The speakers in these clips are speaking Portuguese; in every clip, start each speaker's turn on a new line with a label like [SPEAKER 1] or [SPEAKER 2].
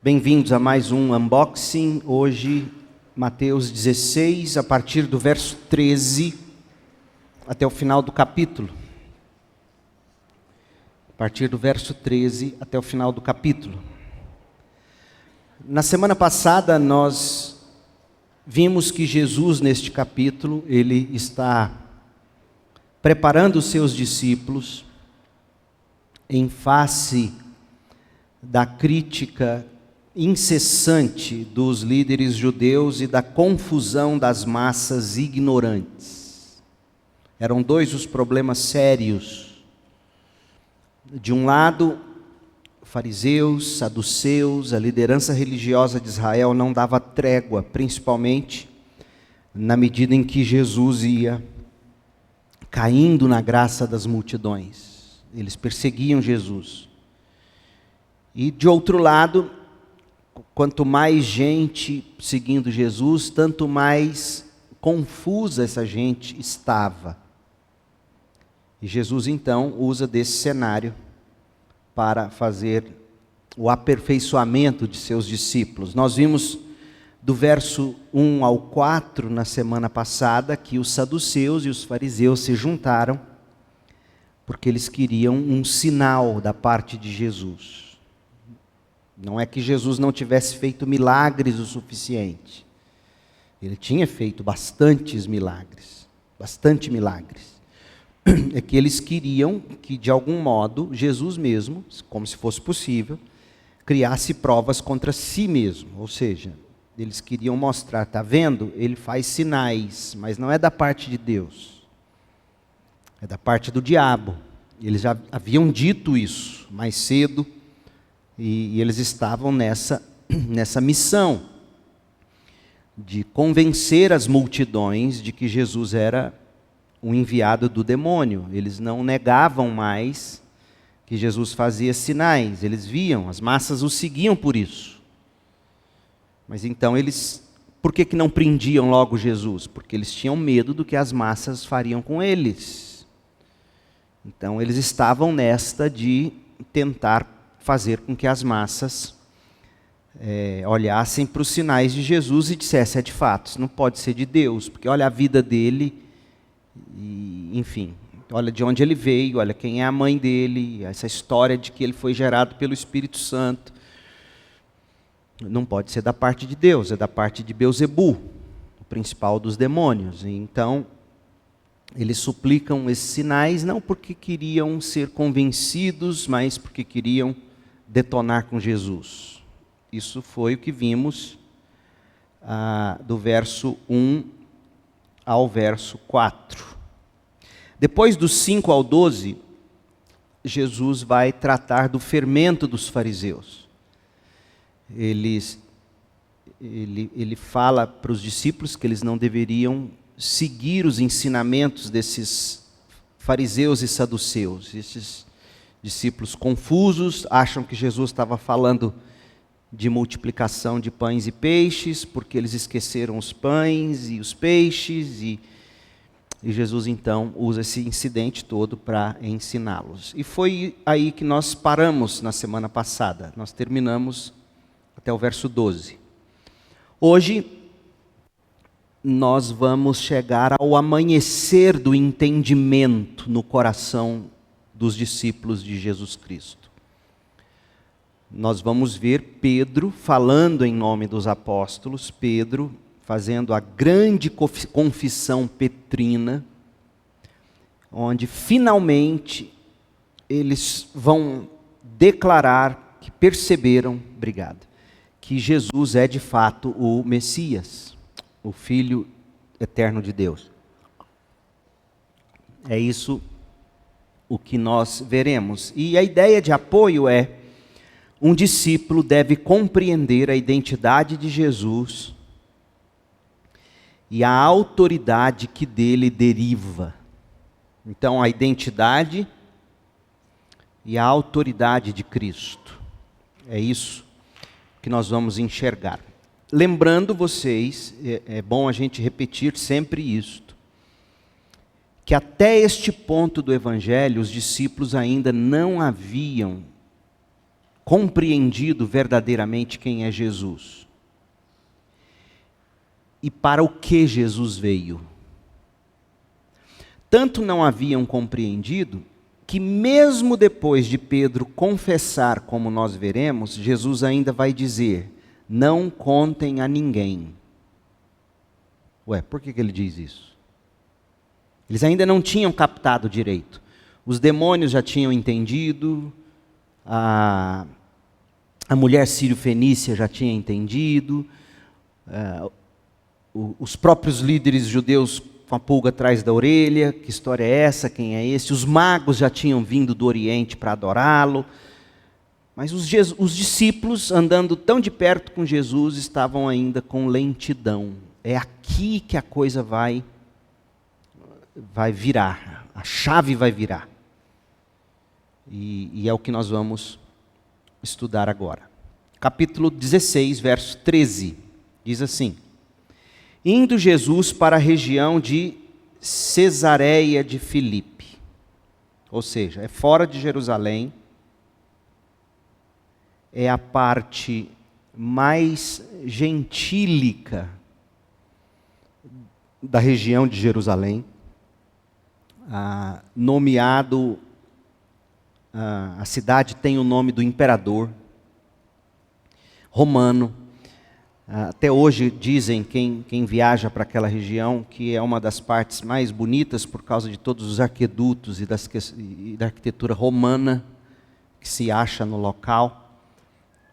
[SPEAKER 1] Bem-vindos a mais um unboxing. Hoje, Mateus 16, a partir do verso 13 até o final do capítulo. A partir do verso 13 até o final do capítulo. Na semana passada, nós vimos que Jesus, neste capítulo, ele está preparando os seus discípulos em face da crítica incessante dos líderes judeus e da confusão das massas ignorantes. Eram dois os problemas sérios. De um lado, fariseus, saduceus, a liderança religiosa de Israel não dava trégua, principalmente na medida em que Jesus ia caindo na graça das multidões. Eles perseguiam Jesus. E de outro lado, quanto mais gente seguindo Jesus, tanto mais confusa essa gente estava. E Jesus então usa desse cenário para fazer o aperfeiçoamento de seus discípulos. Nós vimos do verso 1 ao 4 na semana passada que os saduceus e os fariseus se juntaram porque eles queriam um sinal da parte de Jesus. Não é que Jesus não tivesse feito milagres o suficiente. Ele tinha feito bastante milagres. É que eles queriam que, de algum modo, Jesus mesmo, como se fosse possível, criasse provas contra si mesmo. Ou seja, eles queriam mostrar, está vendo? Ele faz sinais, mas não é da parte de Deus. É da parte do diabo. Eles já haviam dito isso mais cedo, e eles estavam nessa missão de convencer as multidões de que Jesus era um enviado do demônio. Eles não negavam mais que Jesus fazia sinais, eles viam, as massas o seguiam por isso. Mas então eles, por que não prendiam logo Jesus? Porque eles tinham medo do que as massas fariam com eles. Então eles estavam nesta de tentar fazer com que as massas olhassem para os sinais de Jesus e dissessem, de fato, isso não pode ser de Deus, porque olha a vida dele, e, enfim, olha de onde ele veio, olha quem é a mãe dele, essa história de que ele foi gerado pelo Espírito Santo. Não pode ser da parte de Deus, é da parte de Beelzebu, o principal dos demônios. E então, eles suplicam esses sinais, não porque queriam ser convencidos, mas porque queriam detonar com Jesus. Isso foi o que vimos do verso 1 ao verso 4. Depois dos 5 ao 12, Jesus vai tratar do fermento dos fariseus. Ele fala para os discípulos que eles não deveriam seguir os ensinamentos desses fariseus e saduceus. Esses discípulos confusos acham que Jesus estava falando de multiplicação de pães e peixes, porque eles esqueceram os pães e os peixes, e Jesus então usa esse incidente todo para ensiná-los. E foi aí que nós paramos na semana passada, nós terminamos até o verso 12. Hoje, nós vamos chegar ao amanhecer do entendimento no coração dos discípulos de Jesus Cristo. Nós vamos ver Pedro falando em nome dos apóstolos, Pedro fazendo a grande confissão petrina, onde finalmente eles vão declarar que perceberam, que Jesus é de fato o Messias, o Filho eterno de Deus. É isso o que nós veremos. E a ideia de apoio é: um discípulo deve compreender a identidade de Jesus e a autoridade que dele deriva. Então, a identidade e a autoridade de Cristo. É isso que nós vamos enxergar. Lembrando vocês, é bom a gente repetir sempre isto, que até este ponto do Evangelho, os discípulos ainda não haviam compreendido verdadeiramente quem é Jesus. E para o que Jesus veio. Tanto não haviam compreendido, que mesmo depois de Pedro confessar, como nós veremos, Jesus ainda vai dizer, não contem a ninguém. Ué, por que ele diz isso? Eles ainda não tinham captado direito. Os demônios já tinham entendido, a mulher sírio-fenícia já tinha entendido, os próprios líderes judeus com a pulga atrás da orelha, que história é essa, quem é esse? Os magos já tinham vindo do Oriente para adorá-lo, mas os discípulos, andando tão de perto com Jesus, estavam ainda com lentidão. É aqui que a coisa vai virar, a chave vai virar. E é o que nós vamos estudar agora. Capítulo 16, verso 13, diz assim: indo Jesus para a região de Cesareia de Filipe, ou seja, é fora de Jerusalém, é a parte mais gentílica da região de Jerusalém, nomeado, a cidade tem o nome do imperador romano. Até hoje dizem, quem viaja para aquela região, que é uma das partes mais bonitas por causa de todos os arquedutos e da arquitetura romana que se acha no local.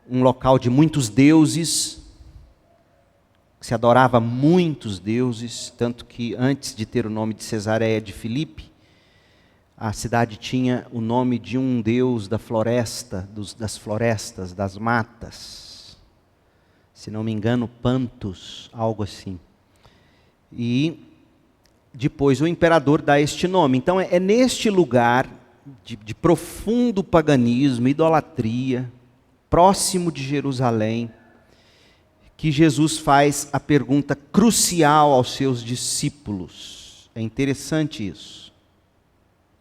[SPEAKER 1] Um local de muitos deuses, se adorava muitos deuses, tanto que antes de ter o nome de Cesareia de Filipe, a cidade tinha o nome de um deus da floresta, das florestas, das matas. Se não me engano, Pantos, algo assim. E depois o imperador dá este nome. Então é neste lugar de profundo paganismo, idolatria, próximo de Jerusalém, que Jesus faz a pergunta crucial aos seus discípulos. É interessante isso.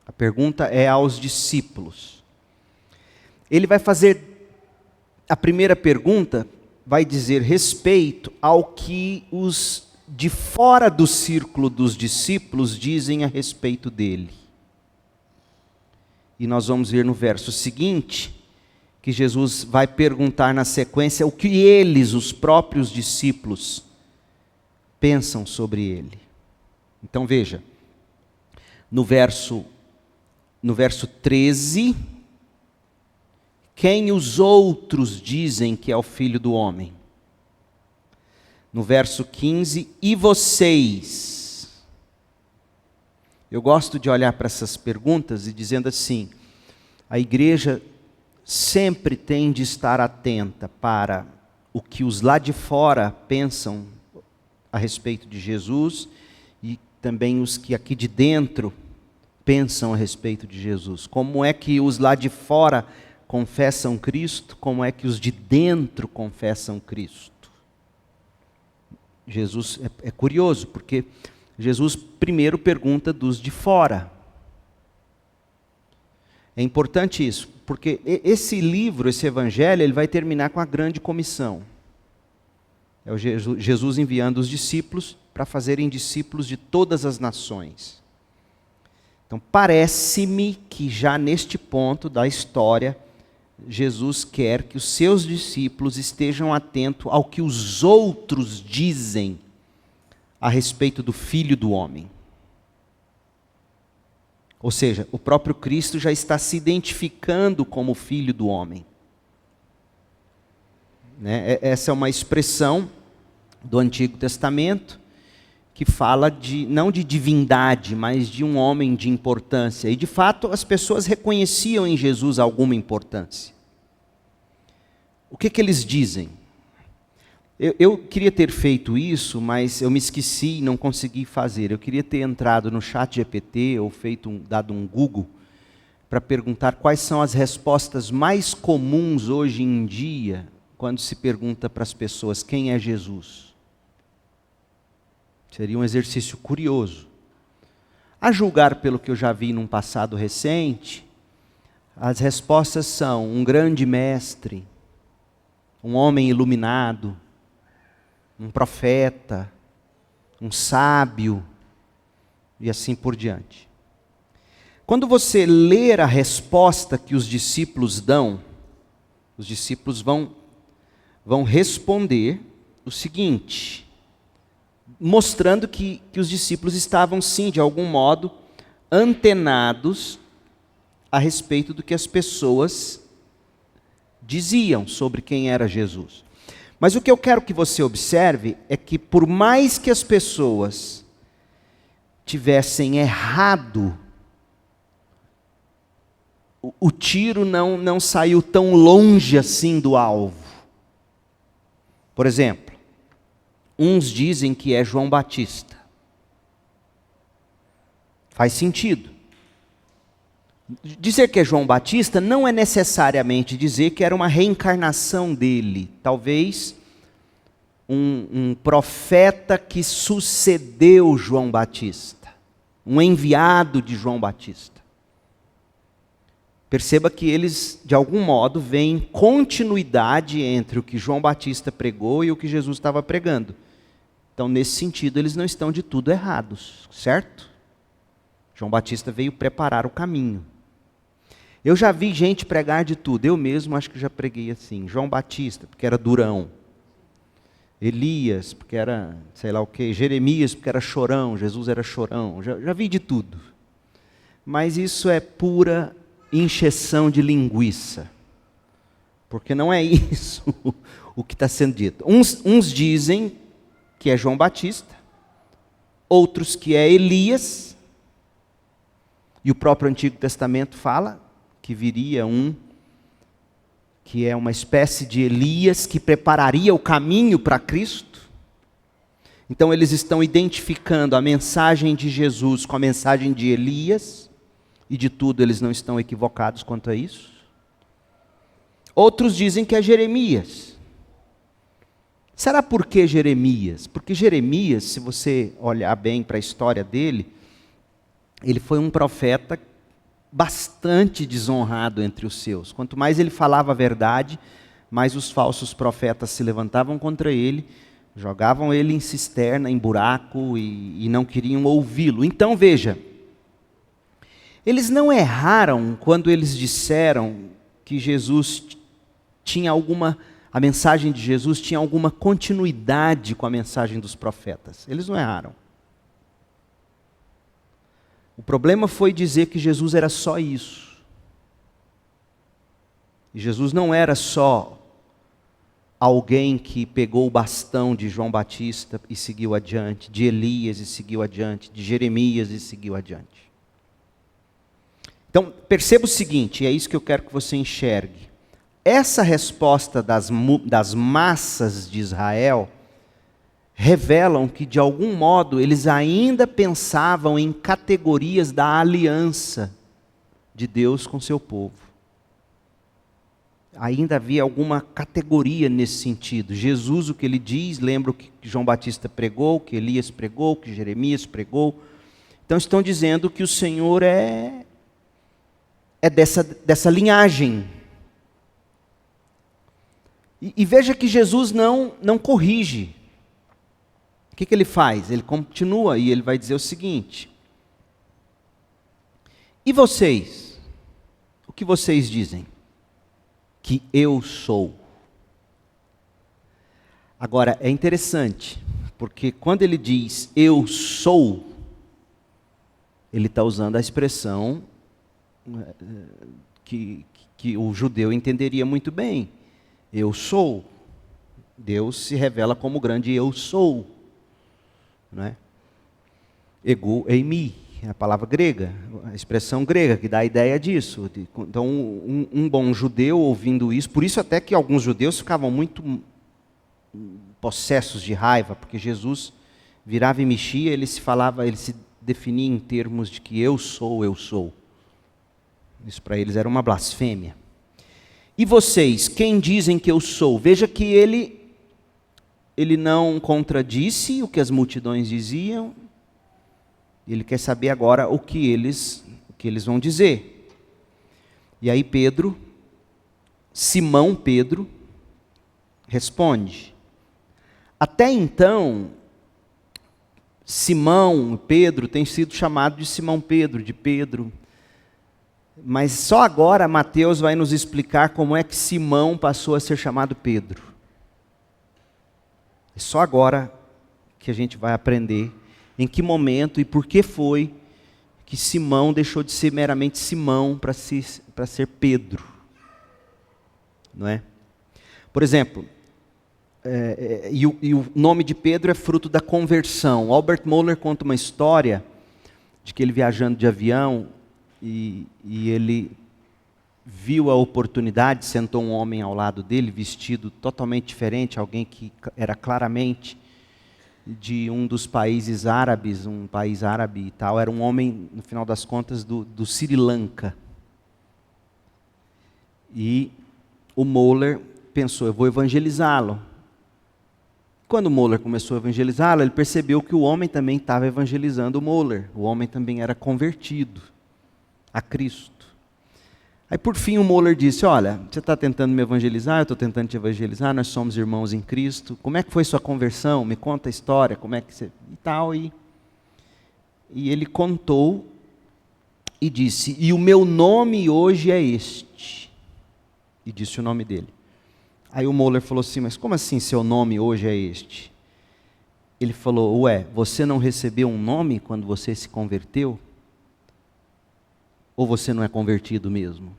[SPEAKER 1] A pergunta é aos discípulos. Ele vai fazer a primeira pergunta, vai dizer respeito ao que os de fora do círculo dos discípulos dizem a respeito dele. E nós vamos ver no verso seguinte, que Jesus vai perguntar na sequência o que eles, os próprios discípulos, pensam sobre ele. Então veja, no verso 13, quem os outros dizem que é o Filho do Homem? No verso 15, e vocês? Eu gosto de olhar para essas perguntas e dizendo assim, a igreja sempre tem de estar atenta para o que os lá de fora pensam a respeito de Jesus e também os que aqui de dentro pensam a respeito de Jesus. Como é que os lá de fora confessam Cristo, como é que os de dentro confessam Cristo? Jesus é curioso, porque Jesus primeiro pergunta dos de fora. É importante isso, porque esse livro, esse evangelho, ele vai terminar com a grande comissão. É o Jesus enviando os discípulos para fazerem discípulos de todas as nações. Então parece-me que já neste ponto da história, Jesus quer que os seus discípulos estejam atentos ao que os outros dizem a respeito do Filho do Homem. Ou seja, o próprio Cristo já está se identificando como Filho do Homem. Essa é uma expressão do Antigo Testamento que fala não de divindade, mas de um homem de importância. E de fato as pessoas reconheciam em Jesus alguma importância. O que eles dizem? Eu queria ter feito isso, mas eu me esqueci e não consegui fazer. Eu queria ter entrado no ChatGPT ou dado um Google para perguntar quais são as respostas mais comuns hoje em dia quando se pergunta para as pessoas quem é Jesus. Seria um exercício curioso. A julgar pelo que eu já vi num passado recente, as respostas são um grande mestre, um homem iluminado, um profeta, um sábio, e assim por diante. Quando você ler a resposta que os discípulos dão, os discípulos vão responder o seguinte, mostrando que os discípulos estavam, sim, de algum modo, antenados a respeito do que as pessoas diziam sobre quem era Jesus. Mas o que eu quero que você observe é que, por mais que as pessoas tivessem errado, o tiro não saiu tão longe assim do alvo. Por exemplo, uns dizem que é João Batista. Faz sentido. Dizer que é João Batista não é necessariamente dizer que era uma reencarnação dele. Talvez um profeta que sucedeu João Batista. Um enviado de João Batista. Perceba que eles, de algum modo, veem continuidade entre o que João Batista pregou e o que Jesus estava pregando. Então, nesse sentido, eles não estão de tudo errados, certo? João Batista veio preparar o caminho. Eu já vi gente pregar de tudo, eu mesmo acho que já preguei assim. João Batista, porque era durão. Elias, porque era, sei lá o quê. Jeremias, porque era chorão. Jesus era chorão. Já vi de tudo. Mas isso é pura encheção de linguiça. Porque não é isso o que está sendo dito. Uns dizem que é João Batista, outros que é Elias, e o próprio Antigo Testamento fala que viria um que é uma espécie de Elias que prepararia o caminho para Cristo. Então eles estão identificando a mensagem de Jesus com a mensagem de Elias, e de tudo eles não estão equivocados quanto a isso. Outros dizem que é Jeremias. Será por que Jeremias? Porque Jeremias, se você olhar bem para a história dele, ele foi um profeta bastante desonrado entre os seus. Quanto mais ele falava a verdade, mais os falsos profetas se levantavam contra ele, jogavam ele em cisterna, em buraco, e não queriam ouvi-lo. Então veja, eles não erraram quando eles disseram que Jesus tinha a mensagem de Jesus tinha alguma continuidade com a mensagem dos profetas. Eles não erraram. O problema foi dizer que Jesus era só isso. E Jesus não era só alguém que pegou o bastão de João Batista e seguiu adiante, de Elias e seguiu adiante, de Jeremias e seguiu adiante. Então, perceba o seguinte, e é isso que eu quero que você enxergue. Essa resposta das massas de Israel revelam que, de algum modo, eles ainda pensavam em categorias da aliança de Deus com seu povo. Ainda havia alguma categoria nesse sentido. Jesus, o que ele diz, lembra o que João Batista pregou, que Elias pregou, que Jeremias pregou. Então estão dizendo que o Senhor é dessa linhagem. E veja que Jesus não corrige. O que ele faz? Ele continua e ele vai dizer o seguinte: e vocês? O que vocês dizem? Que eu sou. Agora, é interessante, porque quando ele diz eu sou, ele está usando a expressão que o judeu entenderia muito bem. Eu sou. Deus se revela como grande eu sou. Não é? Ego eimi, é a palavra grega, a expressão grega que dá a ideia disso. Então, um bom judeu ouvindo isso, por isso até que alguns judeus ficavam muito possessos de raiva, porque Jesus virava e mexia, ele se definia em termos de que eu sou, eu sou. Isso para eles era uma blasfêmia. E vocês, quem dizem que eu sou? Veja que ele não contradisse o que as multidões diziam. Ele quer saber agora o que eles vão dizer. E aí Simão Pedro, responde. Até então, Simão Pedro tem sido chamado de Simão Pedro, de Pedro. Mas só agora Mateus vai nos explicar como é que Simão passou a ser chamado Pedro. É só agora que a gente vai aprender em que momento e por que foi que Simão deixou de ser meramente Simão para ser Pedro. Não é? Por exemplo, o nome de Pedro é fruto da conversão. Albert Mohler conta uma história de que ele viajando de avião e ele viu a oportunidade, sentou um homem ao lado dele, vestido totalmente diferente, alguém que era claramente de um dos países árabes, um país árabe e tal, era um homem, no final das contas, do Sri Lanka. E o Mohler pensou, eu vou evangelizá-lo. Quando o Mohler começou a evangelizá-lo, ele percebeu que o homem também estava evangelizando o Mohler. O homem também era convertido a Cristo. Aí por fim o Mohler disse, olha, você está tentando me evangelizar, eu estou tentando te evangelizar, nós somos irmãos em Cristo, como é que foi sua conversão? Me conta a história, como é que você... E tal, e ele contou e disse, e o meu nome hoje é este. E disse o nome dele. Aí o Mohler falou assim, mas como assim seu nome hoje é este? Ele falou, ué, você não recebeu um nome quando você se converteu? Ou você não é convertido mesmo?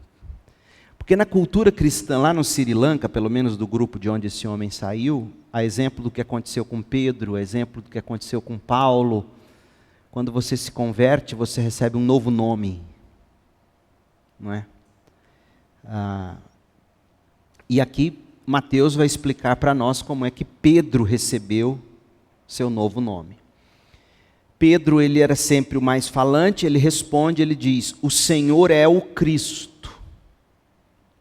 [SPEAKER 1] Porque na cultura cristã, lá no Sri Lanka, pelo menos do grupo de onde esse homem saiu, a exemplo do que aconteceu com Pedro, a exemplo do que aconteceu com Paulo, quando você se converte, você recebe um novo nome. Não é? E aqui Mateus vai explicar para nós como é que Pedro recebeu seu novo nome. Pedro, ele era sempre o mais falante, ele responde, ele diz, o Senhor é o Cristo.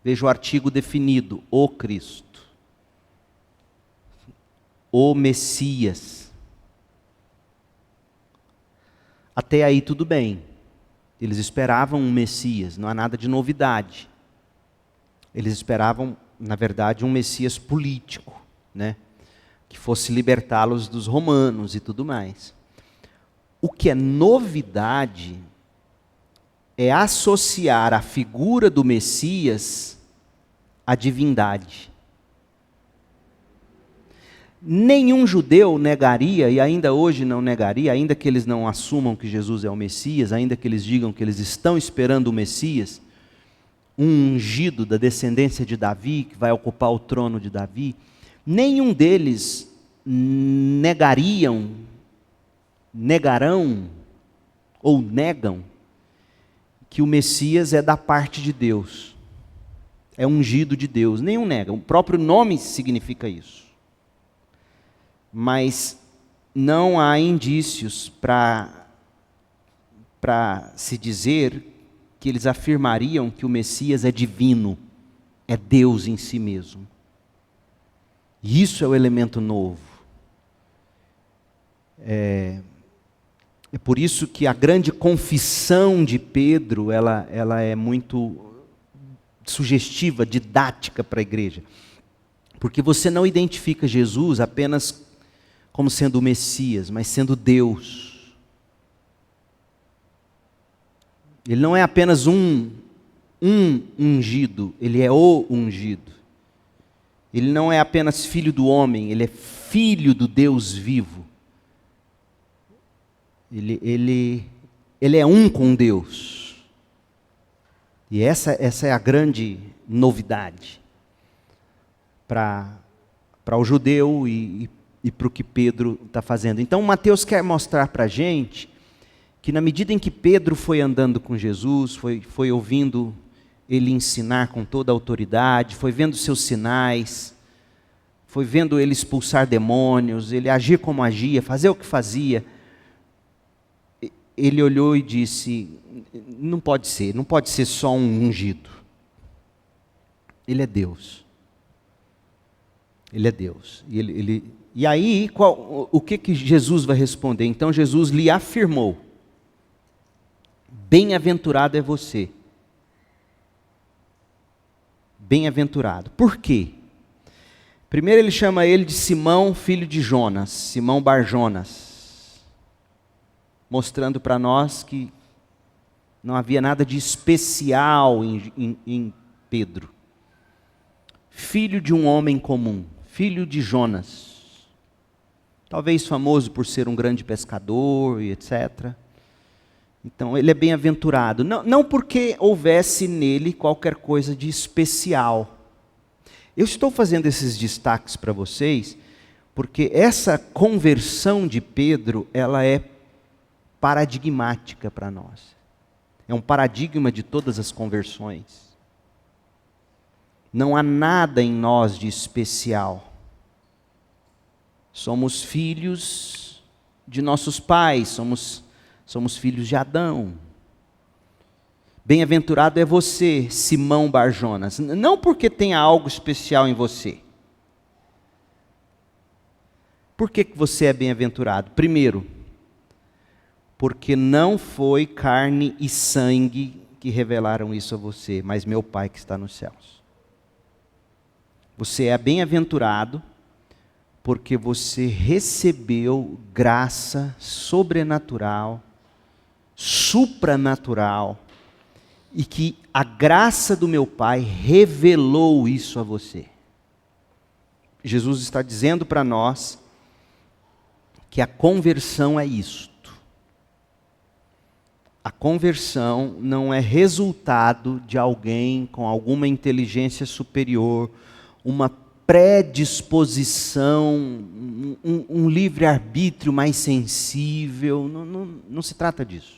[SPEAKER 1] Veja o artigo definido, o Cristo. O Messias. Até aí tudo bem. Eles esperavam um Messias, não há nada de novidade. Eles esperavam, na verdade, um Messias político, né? Que fosse libertá-los dos romanos e tudo mais. O que é novidade é associar a figura do Messias à divindade. Nenhum judeu negaria, e ainda hoje não negaria, ainda que eles não assumam que Jesus é o Messias, ainda que eles digam que eles estão esperando o Messias, um ungido da descendência de Davi, que vai ocupar o trono de Davi, nenhum deles negarão ou negam que o Messias é da parte de Deus, é ungido de Deus, nenhum nega, o próprio nome significa isso. Mas não há indícios para se dizer que eles afirmariam que o Messias é divino, é Deus em si mesmo. E isso é o elemento novo. É por isso que a grande confissão de Pedro, ela é muito sugestiva, didática para a igreja. Porque você não identifica Jesus apenas como sendo o Messias, mas sendo Deus. Ele não é apenas um ungido, ele é o ungido. Ele não é apenas filho do homem, ele é filho do Deus vivo. Ele é um com Deus. E essa é a grande novidade para o judeu e para o que Pedro está fazendo. Então Mateus quer mostrar para a gente que na medida em que Pedro foi andando com Jesus, foi ouvindo ele ensinar com toda a autoridade, foi vendo seus sinais, foi vendo ele expulsar demônios, ele agir como agia, fazer o que fazia, ele olhou e disse, não pode ser só um ungido. Ele é Deus. Ele é Deus. E aí, o que Jesus vai responder? Então Jesus lhe afirmou, bem-aventurado é você. bem-aventurado. Por quê? Primeiro ele chama ele de Simão, filho de Jonas, Simão Bar-Jonas, mostrando para nós que não havia nada de especial em Pedro. Filho de um homem comum, filho de Jonas, talvez famoso por ser um grande pescador e etc. Então ele é bem-aventurado, não porque houvesse nele qualquer coisa de especial. Eu estou fazendo esses destaques para vocês, porque essa conversão de Pedro, ela é paradigmática para nós. É um paradigma de todas as conversões. Não há nada em nós de especial. Somos filhos de nossos pais, somos filhos de Adão. Bem-aventurado é você, Simão Bar-Jonas, não porque tenha algo especial em você. Por que você é bem-aventurado? Primeiro, porque não foi carne e sangue que revelaram isso a você, mas meu Pai que está nos céus. Você é bem-aventurado porque você recebeu graça sobrenatural, supranatural, e que a graça do meu Pai revelou isso a você. Jesus está dizendo para nós que a conversão é isto. A conversão não é resultado de alguém com alguma inteligência superior, uma predisposição, um livre-arbítrio mais sensível. Não se trata disso.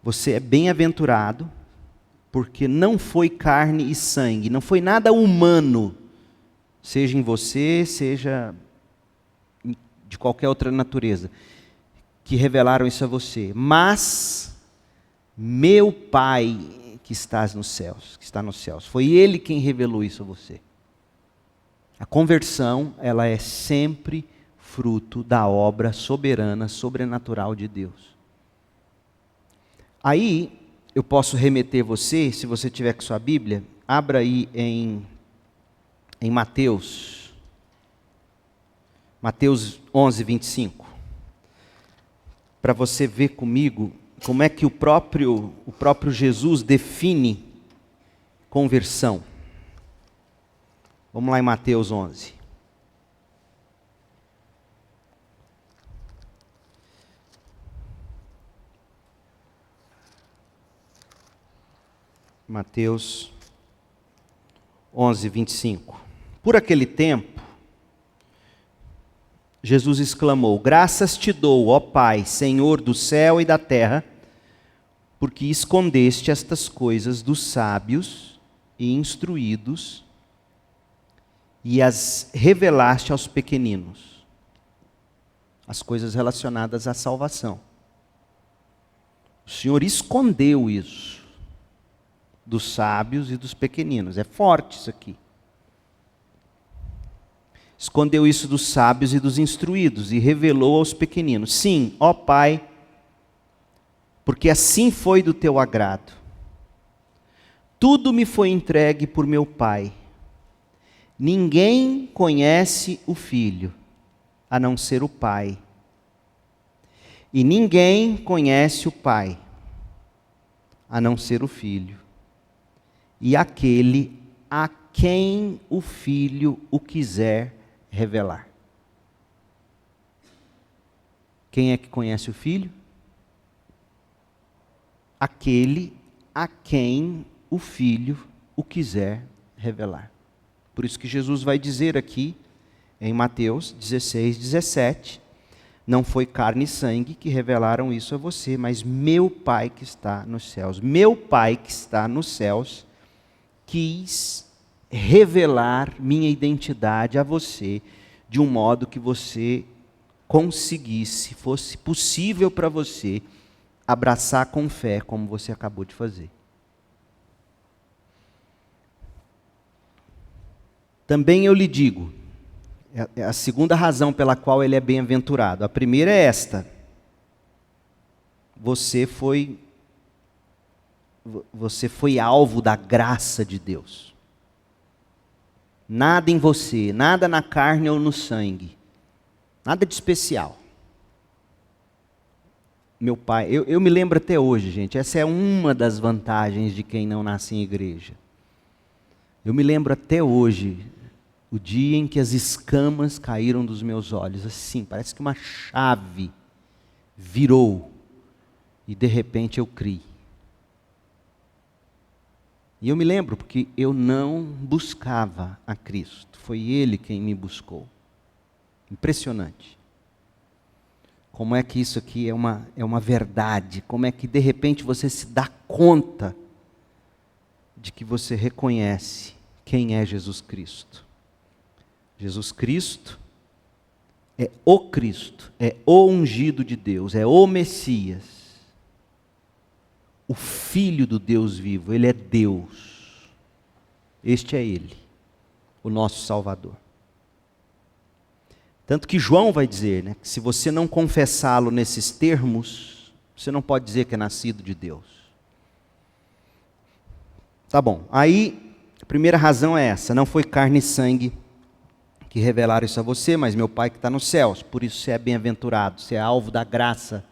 [SPEAKER 1] Você é bem-aventurado porque não foi carne e sangue, não foi nada humano, seja em você, seja de qualquer outra natureza, que revelaram isso a você, mas meu Pai que está nos céus, foi Ele quem revelou isso a você. A conversão, ela é sempre fruto da obra soberana, sobrenatural de Deus. Aí, eu posso remeter você, se você tiver com sua Bíblia, abra aí em Mateus 11, 25, para você ver comigo como é que o próprio Jesus define conversão. Vamos lá em Mateus 11. Mateus 11, 25. Por aquele tempo, Jesus exclamou: graças te dou, ó Pai, Senhor do céu e da terra, porque escondeste estas coisas dos sábios e instruídos e as revelaste aos pequeninos. As coisas relacionadas à salvação. O Senhor escondeu isso dos sábios e dos pequeninos. É forte isso aqui. Escondeu isso dos sábios e dos instruídos e revelou aos pequeninos. Sim, ó Pai, porque assim foi do teu agrado. Tudo me foi entregue por meu Pai. Ninguém conhece o Filho, a não ser o Pai. E ninguém conhece o Pai, a não ser o Filho. E aquele a quem o Filho o quiser revelar. Quem é que conhece o Filho? Aquele a quem o Filho o quiser revelar. Por isso que Jesus vai dizer aqui, em Mateus 16, 17, não foi carne e sangue que revelaram isso a você, mas meu Pai que está nos céus. Meu Pai que está nos céus quis revelar minha identidade a você de um modo que você conseguisse, fosse possível para você abraçar com fé, como você acabou de fazer. Também eu lhe digo, é a segunda razão pela qual ele é bem-aventurado. A primeira é esta: você foi você foi alvo da graça de Deus. Nada em você, nada na carne ou no sangue, nada de especial. Meu pai, eu me lembro até hoje, gente, essa é uma das vantagens de quem não nasce em igreja. Eu me lembro até hoje, o dia em que as escamas caíram dos meus olhos, assim, parece que uma chave virou e de repente eu criei. E eu me lembro porque eu não buscava a Cristo, foi Ele quem me buscou. Impressionante. Como é que isso aqui é uma verdade, como é que de repente você se dá conta de que você reconhece quem é Jesus Cristo. Jesus Cristo é o ungido de Deus, é o Messias. O Filho do Deus vivo, Ele é Deus. Este é Ele, o nosso Salvador. Tanto que João vai dizer, né, que se você não confessá-lo nesses termos, você não pode dizer que é nascido de Deus. Tá bom, aí a primeira razão é essa, não foi carne e sangue que revelaram isso a você, mas meu Pai que está nos céus, por isso você é bem-aventurado, você é alvo da graça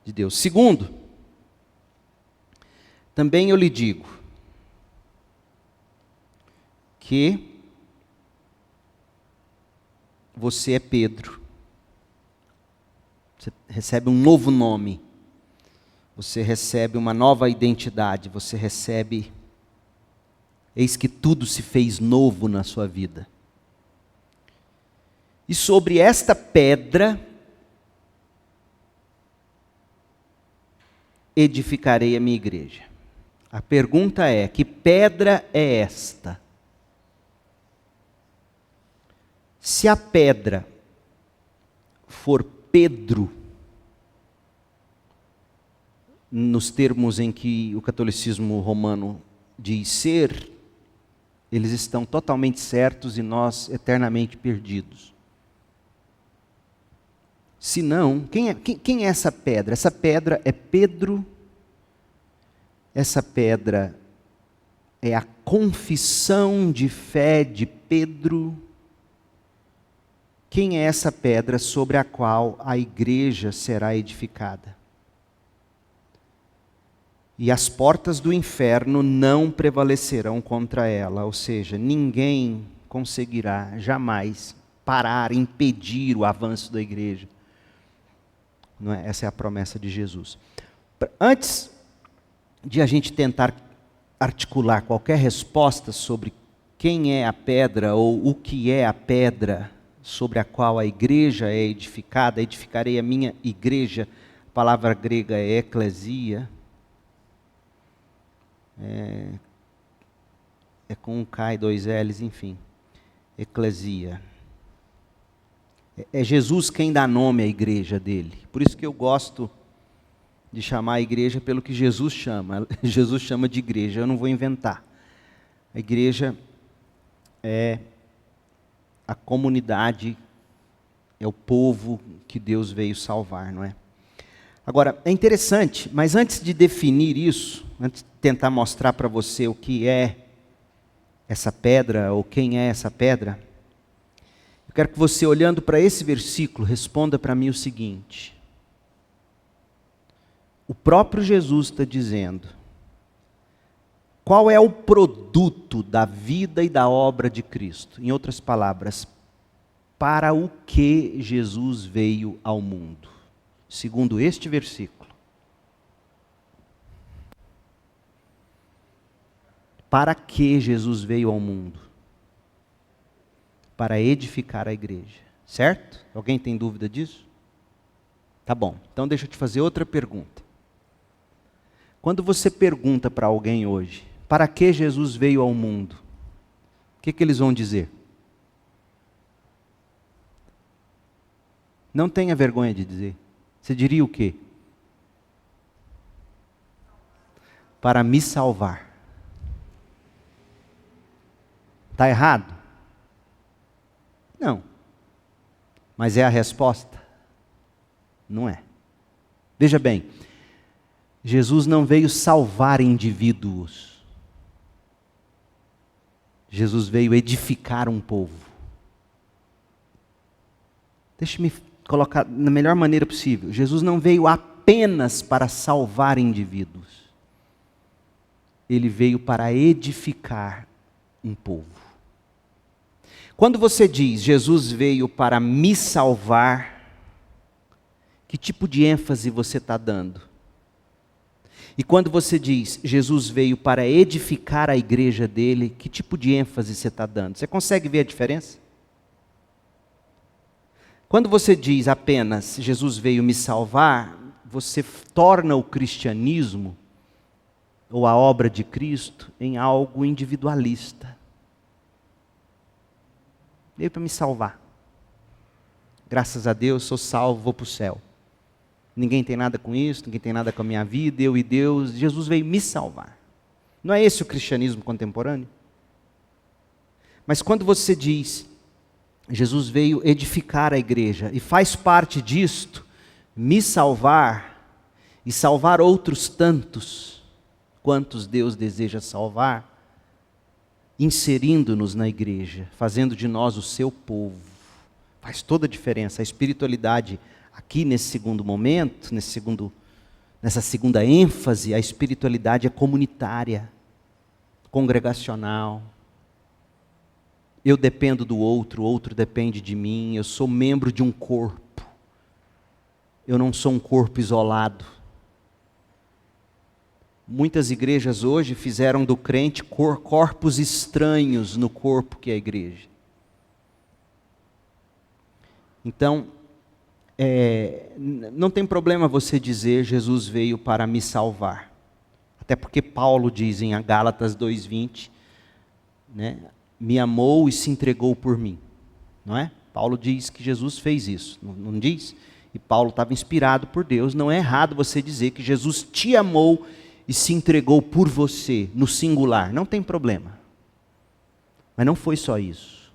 [SPEAKER 1] de Deus. Segundo, também eu lhe digo que você é Pedro. Você recebe um novo nome. Você recebe uma nova identidade. Você recebe... Eis que tudo se fez novo na sua vida. E sobre esta pedra edificarei a minha igreja. A pergunta é, que pedra é esta? Se a pedra for Pedro, nos termos em que o catolicismo romano diz ser, eles estão totalmente certos e nós eternamente perdidos. Se não, quem é essa pedra? Essa pedra é Pedro. Essa pedra é a confissão de fé de Pedro. Quem é essa pedra sobre a qual a igreja será edificada? E as portas do inferno não prevalecerão contra ela, ou seja, ninguém conseguirá jamais parar, impedir o avanço da igreja. Não é? Essa é a promessa de Jesus. Antes de a gente tentar articular qualquer resposta sobre quem é a pedra ou o que é a pedra sobre a qual a igreja é edificada, edificarei a minha igreja, a palavra grega é eclesia, é com um K e dois L's, enfim, eclesia. É Jesus quem dá nome à igreja dele, por isso que eu gosto de chamar a igreja pelo que Jesus chama. Jesus chama de igreja, eu não vou inventar. A igreja é a comunidade, é o povo que Deus veio salvar, não é? Agora, é interessante, mas antes de definir isso, antes de tentar mostrar para você o que é essa pedra, ou quem é essa pedra, eu quero que você, olhando para esse versículo, responda para mim o seguinte. O próprio Jesus está dizendo, qual é o produto da vida e da obra de Cristo? Em outras palavras, para o que Jesus veio ao mundo? Segundo este versículo. Para que Jesus veio ao mundo? Para edificar a igreja. Certo? Alguém tem dúvida disso? Tá bom, então deixa eu te fazer outra pergunta. Quando você pergunta para alguém hoje, para que Jesus veio ao mundo? O que eles vão dizer? Não tenha vergonha de dizer. Você diria o quê? Para me salvar. Está errado? Não. Mas é a resposta? Não é. Veja bem, Jesus não veio salvar indivíduos. Jesus veio edificar um povo. Deixe-me colocar da melhor maneira possível. Jesus não veio apenas para salvar indivíduos. Ele veio para edificar um povo. Quando você diz, Jesus veio para me salvar, que tipo de ênfase você está dando? E quando você diz, Jesus veio para edificar a igreja dele, que tipo de ênfase você está dando? Você consegue ver a diferença? Quando você diz apenas, Jesus veio me salvar, você torna o cristianismo, ou a obra de Cristo, em algo individualista. Veio para me salvar. Graças a Deus, sou salvo, vou para o céu. Ninguém tem nada com isso, ninguém tem nada com a minha vida, eu e Deus. Jesus veio me salvar. Não é esse o cristianismo contemporâneo? Mas quando você diz, Jesus veio edificar a igreja, e faz parte disto, me salvar, e salvar outros tantos, quantos Deus deseja salvar, inserindo-nos na igreja, fazendo de nós o seu povo. Faz toda a diferença. A espiritualidade, aqui nesse segundo momento, nessa segunda ênfase, a espiritualidade é comunitária, congregacional. Eu dependo do outro, o outro depende de mim, eu sou membro de um corpo. Eu não sou um corpo isolado. Muitas igrejas hoje fizeram do crente corpos estranhos no corpo que é a igreja. Então, não tem problema você dizer, Jesus veio para me salvar. Até porque Paulo diz em Gálatas 2:20, né, me amou e se entregou por mim. Não é? Paulo diz que Jesus fez isso, não diz? E Paulo estava inspirado por Deus. Não é errado você dizer que Jesus te amou e se entregou por você, no singular. Não tem problema. Mas não foi só isso.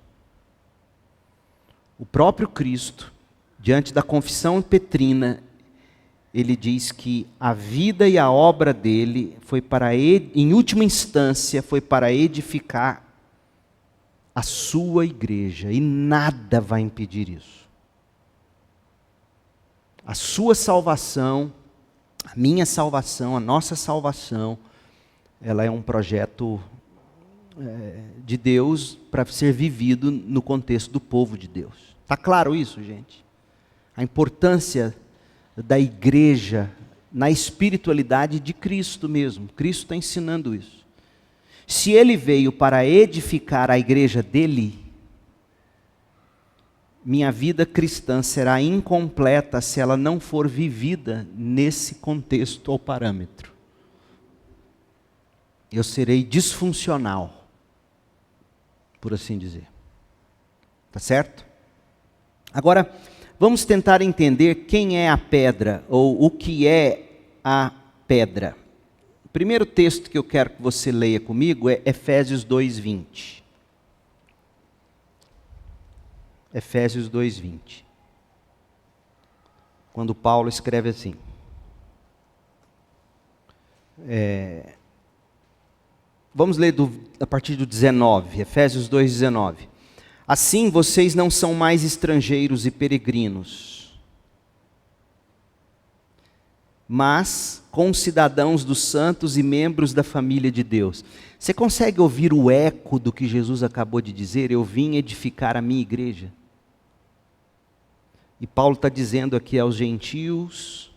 [SPEAKER 1] O próprio Cristo, diante da confissão petrina, ele diz que a vida e a obra dele foi para, em última instância, foi para edificar a sua igreja. E nada vai impedir isso. A sua salvação, a minha salvação, a nossa salvação, ela é um projeto de Deus para ser vivido no contexto do povo de Deus. Está claro isso, gente? A importância da igreja na espiritualidade de Cristo mesmo. Cristo está ensinando isso. Se ele veio para edificar a igreja dele, minha vida cristã será incompleta se ela não for vivida nesse contexto ou parâmetro. Eu serei disfuncional, por assim dizer. Tá certo? Agora, vamos tentar entender quem é a pedra, ou o que é a pedra. O primeiro texto que eu quero que você leia comigo é Efésios 2:20. Efésios 2:20. Quando Paulo escreve assim. Vamos ler a partir do 19, Efésios 2:19. Assim vocês não são mais estrangeiros e peregrinos, mas concidadãos dos santos e membros da família de Deus. Você consegue ouvir o eco do que Jesus acabou de dizer? Eu vim edificar a minha igreja. E Paulo está dizendo aqui aos gentios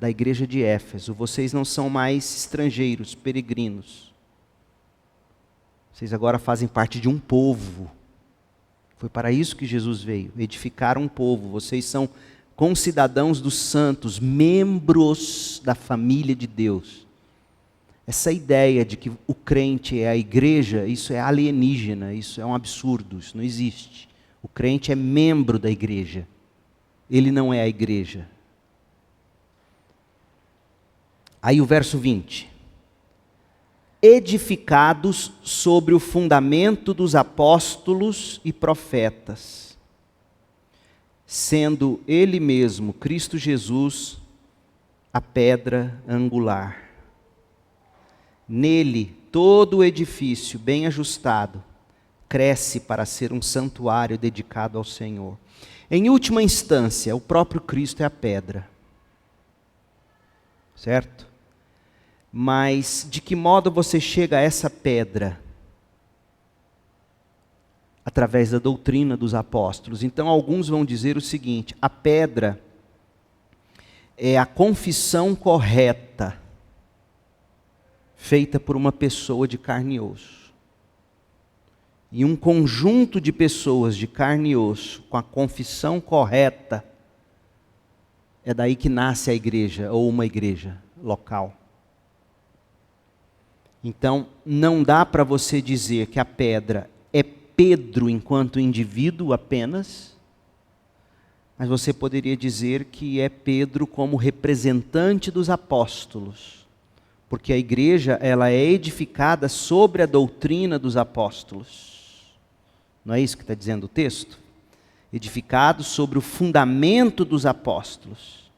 [SPEAKER 1] da igreja de Éfeso, vocês não são mais estrangeiros, peregrinos. Vocês agora fazem parte de um povo. Foi para isso que Jesus veio, edificar um povo. Vocês são concidadãos dos santos, membros da família de Deus. Essa ideia de que o crente é a igreja, isso é alienígena, isso é um absurdo, isso não existe. O crente é membro da igreja. Ele não é a igreja. Aí o verso 20. Edificados sobre o fundamento dos apóstolos e profetas, sendo Ele mesmo, Cristo Jesus, a pedra angular. Nele, todo o edifício bem ajustado cresce para ser um santuário dedicado ao Senhor. Em última instância, o próprio Cristo é a pedra. Certo? Mas de que modo você chega a essa pedra? Através da doutrina dos apóstolos. Então, alguns vão dizer o seguinte: a pedra é a confissão correta, feita por uma pessoa de carne e osso. E um conjunto de pessoas de carne e osso, com a confissão correta, é daí que nasce a igreja, ou uma igreja local. Então, não dá para você dizer que a pedra é Pedro enquanto indivíduo apenas, mas você poderia dizer que é Pedro como representante dos apóstolos, porque a igreja ela é edificada sobre a doutrina dos apóstolos. Não é isso que está dizendo o texto? Edificado sobre o fundamento dos apóstolos,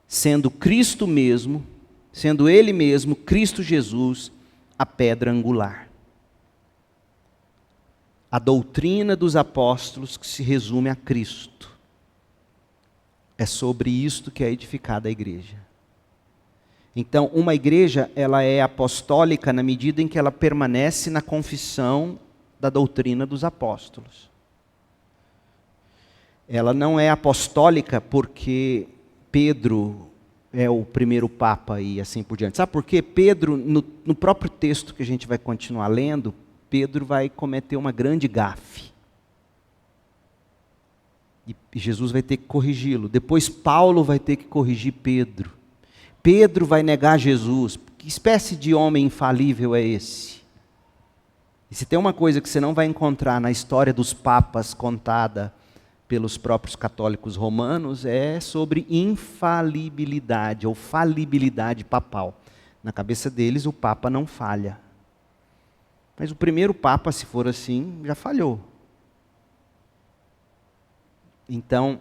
[SPEAKER 1] sendo Cristo mesmo, sendo Ele mesmo, Cristo Jesus, a pedra angular. A doutrina dos apóstolos que se resume a Cristo. É sobre isto que é edificada a igreja. Então, uma igreja, ela é apostólica na medida em que ela permanece na confissão da doutrina dos apóstolos. Ela não é apostólica porque Pedro é o primeiro papa e assim por diante. Sabe por quê? Pedro, no próprio texto que a gente vai continuar lendo, Pedro vai cometer uma grande gafe. E Jesus vai ter que corrigi-lo. Depois Paulo vai ter que corrigir Pedro. Pedro vai negar Jesus. Que espécie de homem infalível é esse? E se tem uma coisa que você não vai encontrar na história dos papas contada pelos próprios católicos romanos, é sobre infalibilidade ou falibilidade papal. Na cabeça deles, o papa não falha. Mas o primeiro papa, se for assim, já falhou. Então,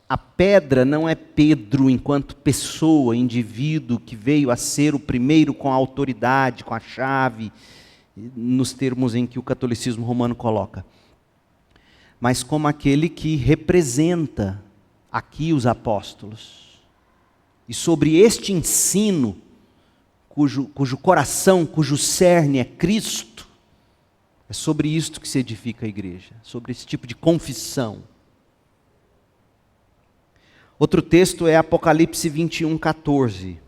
[SPEAKER 1] a pedra não é Pedro enquanto pessoa, indivíduo, que veio a ser o primeiro com a autoridade, com a chave, nos termos em que o catolicismo romano coloca. Mas como aquele que representa aqui os apóstolos. E sobre este ensino, cujo coração, cujo cerne é Cristo, é sobre isto que se edifica a igreja, sobre esse tipo de confissão. Outro texto é Apocalipse 21, 14.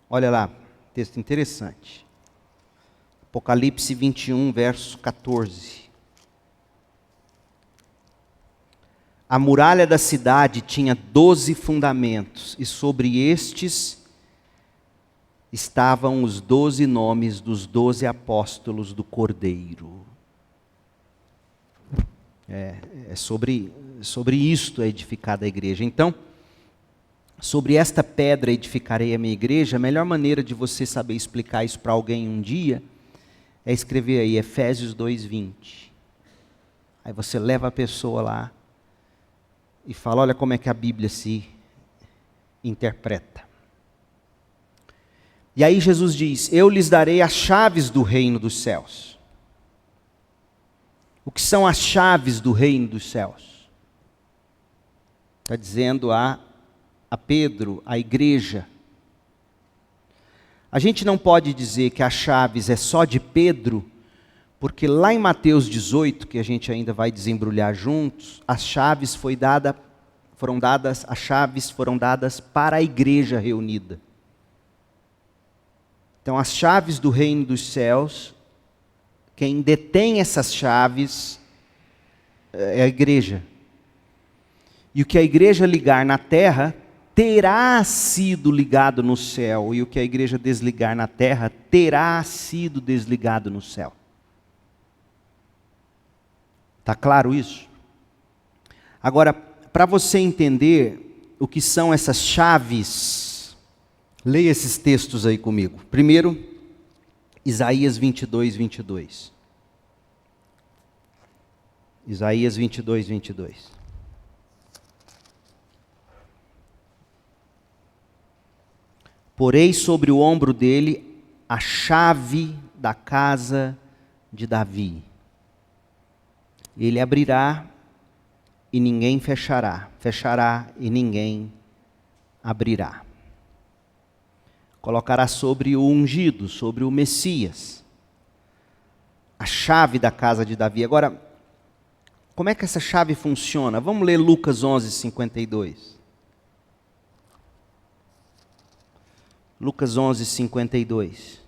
[SPEAKER 1] Olha lá, texto interessante. Apocalipse 21, verso 14. A muralha da cidade tinha 12 fundamentos, e sobre estes estavam os 12 nomes dos 12 apóstolos do Cordeiro. É sobre isto é edificada a igreja. Então, sobre esta pedra edificarei a minha igreja. A melhor maneira de você saber explicar isso para alguém um dia é escrever aí Efésios 2:20. Aí você leva a pessoa lá e fala: olha como é que a Bíblia se interpreta. E aí Jesus diz: eu lhes darei as chaves do reino dos céus. O que são as chaves do reino dos céus? Está dizendo a Pedro, a igreja. A gente não pode dizer que as chaves é só de Pedro, porque lá em Mateus 18, que a gente ainda vai desembrulhar juntos, as chaves foram dadas para a igreja reunida. Então, as chaves do reino dos céus, quem detém essas chaves é a igreja. E o que a igreja ligar na terra terá sido ligado no céu, e o que a igreja desligar na terra terá sido desligado no céu. Está claro isso? Agora, para você entender o que são essas chaves, leia esses textos aí comigo. Primeiro, Isaías 22, 22. Isaías 22, 22. porei sobre o ombro dele a chave da casa de Davi. Ele abrirá e ninguém fechará, fechará e ninguém abrirá. Colocará sobre o ungido, sobre o Messias, a chave da casa de Davi. Agora, como é que essa chave funciona? Vamos ler Lucas 11, 52. Lucas 11, 52.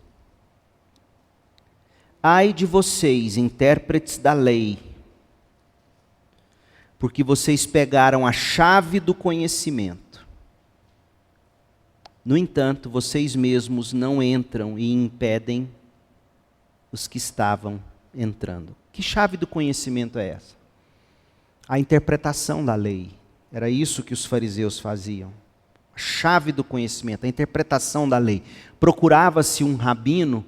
[SPEAKER 1] Ai de vocês, intérpretes da lei, porque vocês pegaram a chave do conhecimento. No entanto, vocês mesmos não entram e impedem os que estavam entrando. Que chave do conhecimento é essa? A interpretação da lei. Era isso que os fariseus faziam. A chave do conhecimento, a interpretação da lei. Procurava-se um rabino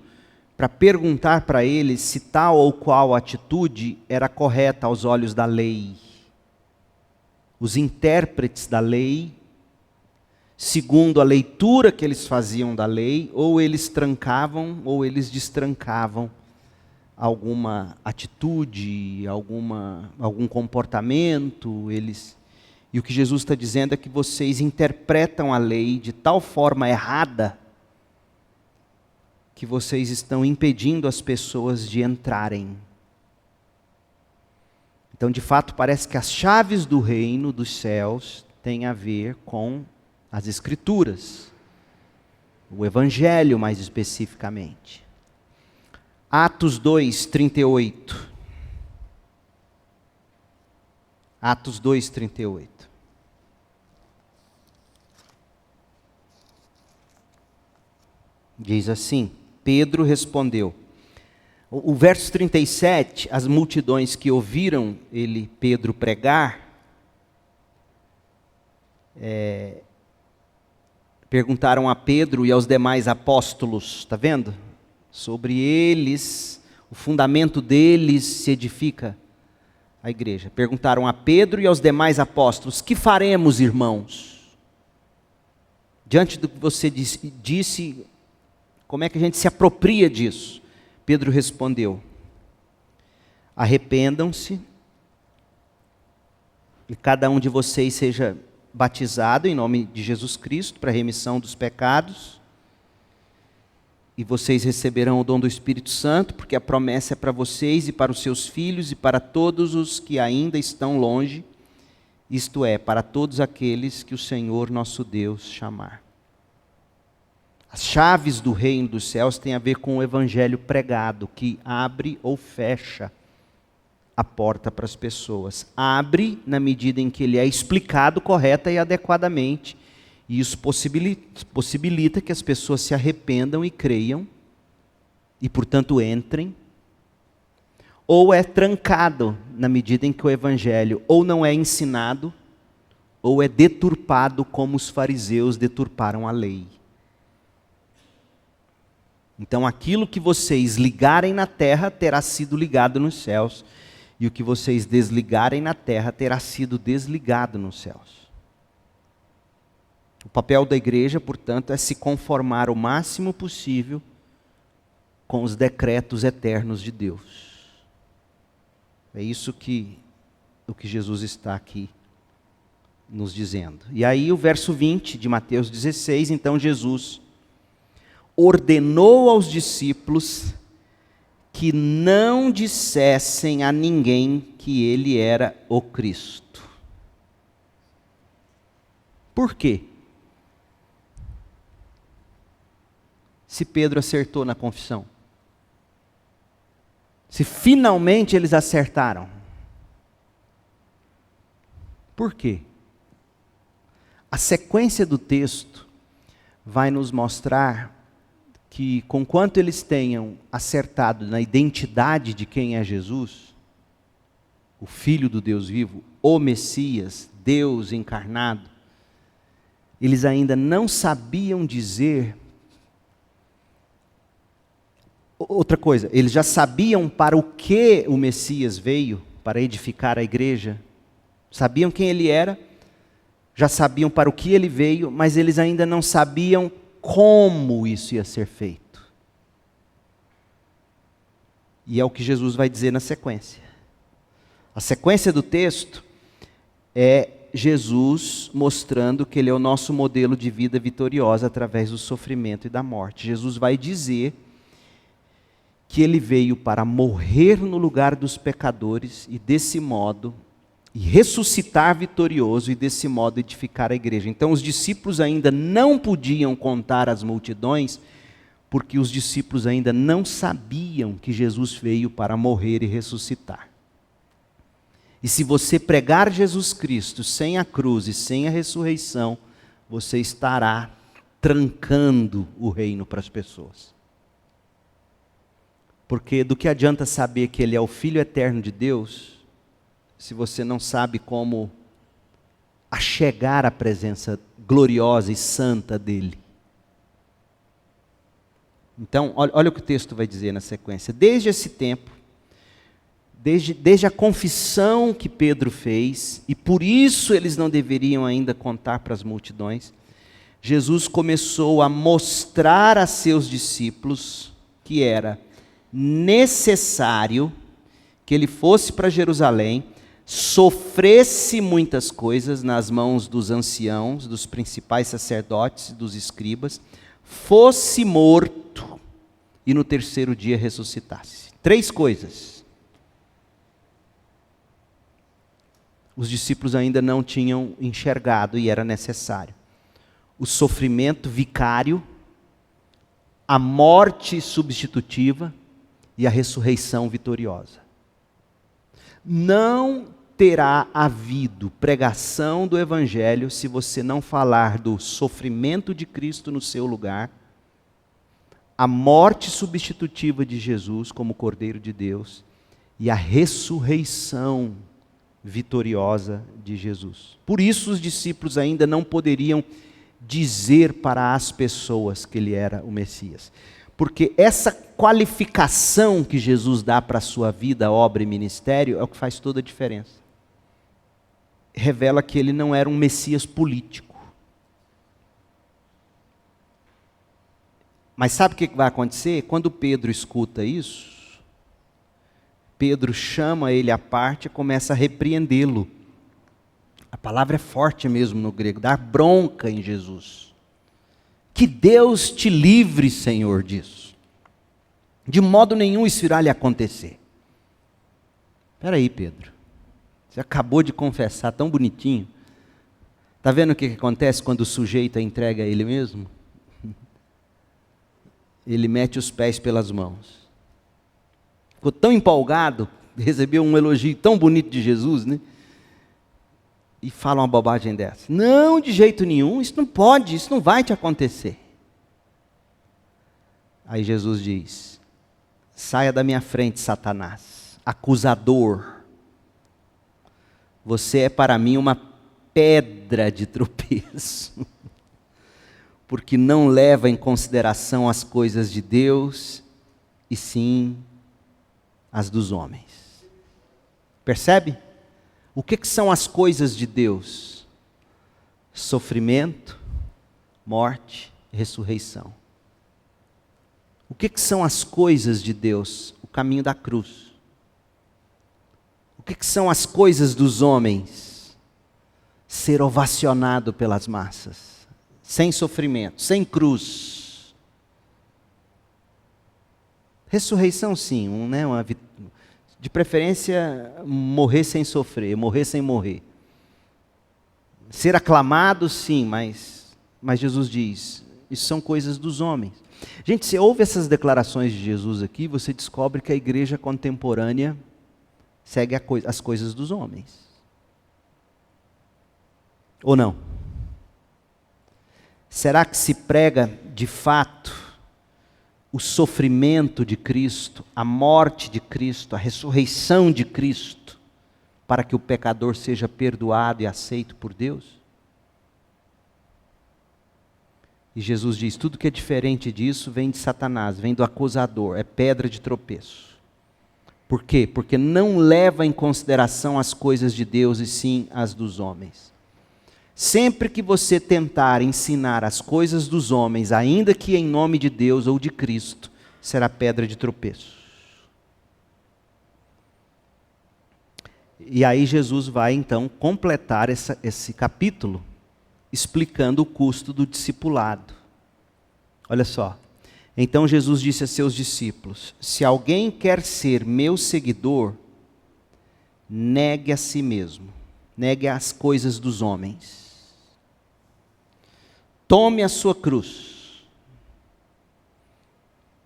[SPEAKER 1] para perguntar para ele se tal ou qual atitude era correta aos olhos da lei. Os intérpretes da lei, segundo a leitura que eles faziam da lei, ou eles trancavam ou eles destrancavam alguma atitude, algum comportamento. E o que Jesus está dizendo é que vocês interpretam a lei de tal forma errada que vocês estão impedindo as pessoas de entrarem. Então, de fato, parece que as chaves do reino dos céus têm a ver com as Escrituras, o Evangelho mais especificamente. Atos 2, 38. Atos 2, 38. Diz assim: Pedro respondeu. O verso 37, as multidões que ouviram Pedro pregar, perguntaram a Pedro e aos demais apóstolos, está vendo? Sobre eles, o fundamento deles se edifica a igreja. Perguntaram a Pedro e aos demais apóstolos: que faremos, irmãos? Diante do que você disse, como é que a gente se apropria disso? Pedro respondeu: arrependam-se e cada um de vocês seja batizado em nome de Jesus Cristo para a remissão dos pecados, e vocês receberão o dom do Espírito Santo, porque a promessa é para vocês e para os seus filhos e para todos os que ainda estão longe, isto é, para todos aqueles que o Senhor nosso Deus chamar. As chaves do reino dos céus têm a ver com o evangelho pregado, que abre ou fecha a porta para as pessoas. Abre na medida em que ele é explicado correta e adequadamente. E isso possibilita que as pessoas se arrependam e creiam, e portanto entrem. Ou é trancado na medida em que o evangelho ou não é ensinado, ou é deturpado como os fariseus deturparam a lei. Então aquilo que vocês ligarem na terra terá sido ligado nos céus, e o que vocês desligarem na terra terá sido desligado nos céus. O papel da igreja, portanto, é se conformar o máximo possível com os decretos eternos de Deus. É isso que Jesus está aqui nos dizendo. E aí o verso 20 de Mateus 16, então Jesus ordenou aos discípulos que não dissessem a ninguém que ele era o Cristo. Por quê? Se Pedro acertou na confissão. Se finalmente eles acertaram. Por quê? A sequência do texto vai nos mostrar que, conquanto eles tenham acertado na identidade de quem é Jesus, o Filho do Deus vivo, o Messias, Deus encarnado, eles ainda não sabiam dizer. Outra coisa, eles já sabiam para o que o Messias veio, para edificar a igreja, sabiam quem ele era, já sabiam para o que ele veio, mas eles ainda não sabiam como isso ia ser feito. E é o que Jesus vai dizer na sequência. A sequência do texto é Jesus mostrando que Ele é o nosso modelo de vida vitoriosa através do sofrimento e da morte. Jesus vai dizer que Ele veio para morrer no lugar dos pecadores e desse modo, e ressuscitar vitorioso e desse modo edificar a igreja. Então os discípulos ainda não podiam contar às multidões, porque os discípulos ainda não sabiam que Jesus veio para morrer e ressuscitar. E se você pregar Jesus Cristo sem a cruz e sem a ressurreição, você estará trancando o reino para as pessoas. Porque do que adianta saber que Ele é o Filho eterno de Deus, se você não sabe como achegar à presença gloriosa e santa dEle. Então, olha o que o texto vai dizer na sequência. Desde esse tempo, desde a confissão que Pedro fez, e por isso eles não deveriam ainda contar para as multidões, Jesus começou a mostrar a seus discípulos que era necessário que ele fosse para Jerusalém, sofresse muitas coisas nas mãos dos anciãos, dos principais sacerdotes, dos escribas, fosse morto e no terceiro dia ressuscitasse. 3 coisas. Os discípulos ainda não tinham enxergado e era necessário. O sofrimento vicário, a morte substitutiva e a ressurreição vitoriosa. Não terá havido pregação do Evangelho se você não falar do sofrimento de Cristo no seu lugar, a morte substitutiva de Jesus como Cordeiro de Deus e a ressurreição vitoriosa de Jesus. Por isso os discípulos ainda não poderiam dizer para as pessoas que Ele era o Messias. Porque essa qualificação que Jesus dá para a sua vida, obra e ministério é o que faz toda a diferença. Revela que Ele não era um Messias político. Mas sabe o que vai acontecer? Quando Pedro escuta isso, Pedro chama ele à parte e começa a repreendê-lo. A palavra é forte mesmo no grego, dar bronca em Jesus. Que Deus te livre, Senhor, disso. De modo nenhum isso irá lhe acontecer. Espera aí, Pedro. Você acabou de confessar tão bonitinho. Está vendo o que acontece quando o sujeito é entregue a ele mesmo? Ele mete os pés pelas mãos. Ficou tão empolgado, recebeu um elogio tão bonito de Jesus, né? E fala uma bobagem dessa. Não, de jeito nenhum, isso não pode, isso não vai te acontecer. Aí Jesus diz: saia da minha frente, Satanás, acusador. Você é para mim uma pedra de tropeço, porque não leva em consideração as coisas de Deus, e sim as dos homens. Percebe? O que são as coisas de Deus? Sofrimento, morte e ressurreição. O que são as coisas de Deus? O caminho da cruz. O que são as coisas dos homens? Ser ovacionado pelas massas, sem sofrimento, sem cruz. Ressurreição sim, de preferência morrer sem sofrer, morrer sem morrer. Ser aclamado sim, mas Jesus diz, isso são coisas dos homens. Gente, você ouve essas declarações de Jesus aqui, você descobre que a igreja contemporânea segue as coisas dos homens. Ou não? Será que se prega de fato o sofrimento de Cristo, a morte de Cristo, a ressurreição de Cristo, para que o pecador seja perdoado e aceito por Deus? E Jesus diz, tudo que é diferente disso vem de Satanás, vem do acusador, é pedra de tropeço. Por quê? Porque não leva em consideração as coisas de Deus e sim as dos homens. Sempre que você tentar ensinar as coisas dos homens, ainda que em nome de Deus ou de Cristo, será pedra de tropeço. E aí Jesus vai então completar esse capítulo, explicando o custo do discipulado. Olha só. Então Jesus disse a seus discípulos: se alguém quer ser meu seguidor, negue a si mesmo, negue as coisas dos homens. Tome a sua cruz.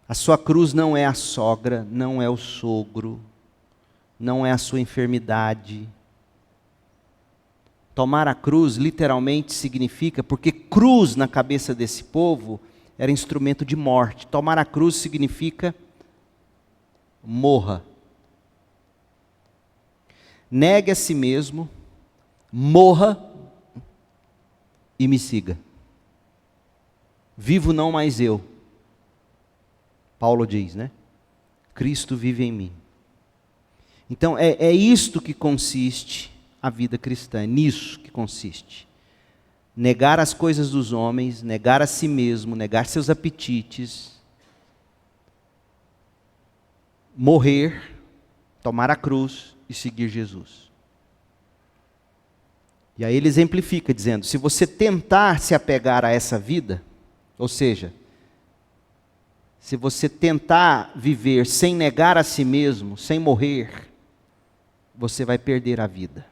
[SPEAKER 1] A sua cruz não é a sogra, não é o sogro, não é a sua enfermidade. Tomar a cruz literalmente significa, porque cruz na cabeça desse povo era instrumento de morte. Tomar a cruz significa morra. Negue a si mesmo, morra e me siga. Vivo não mais eu. Paulo diz, né? Cristo vive em mim. Então é isto que consiste a vida cristã, é nisso que consiste. Negar as coisas dos homens, negar a si mesmo, negar seus apetites, morrer, tomar a cruz e seguir Jesus. E aí ele exemplifica dizendo, se você tentar se apegar a essa vida, ou seja, se você tentar viver sem negar a si mesmo, sem morrer, você vai perder a vida.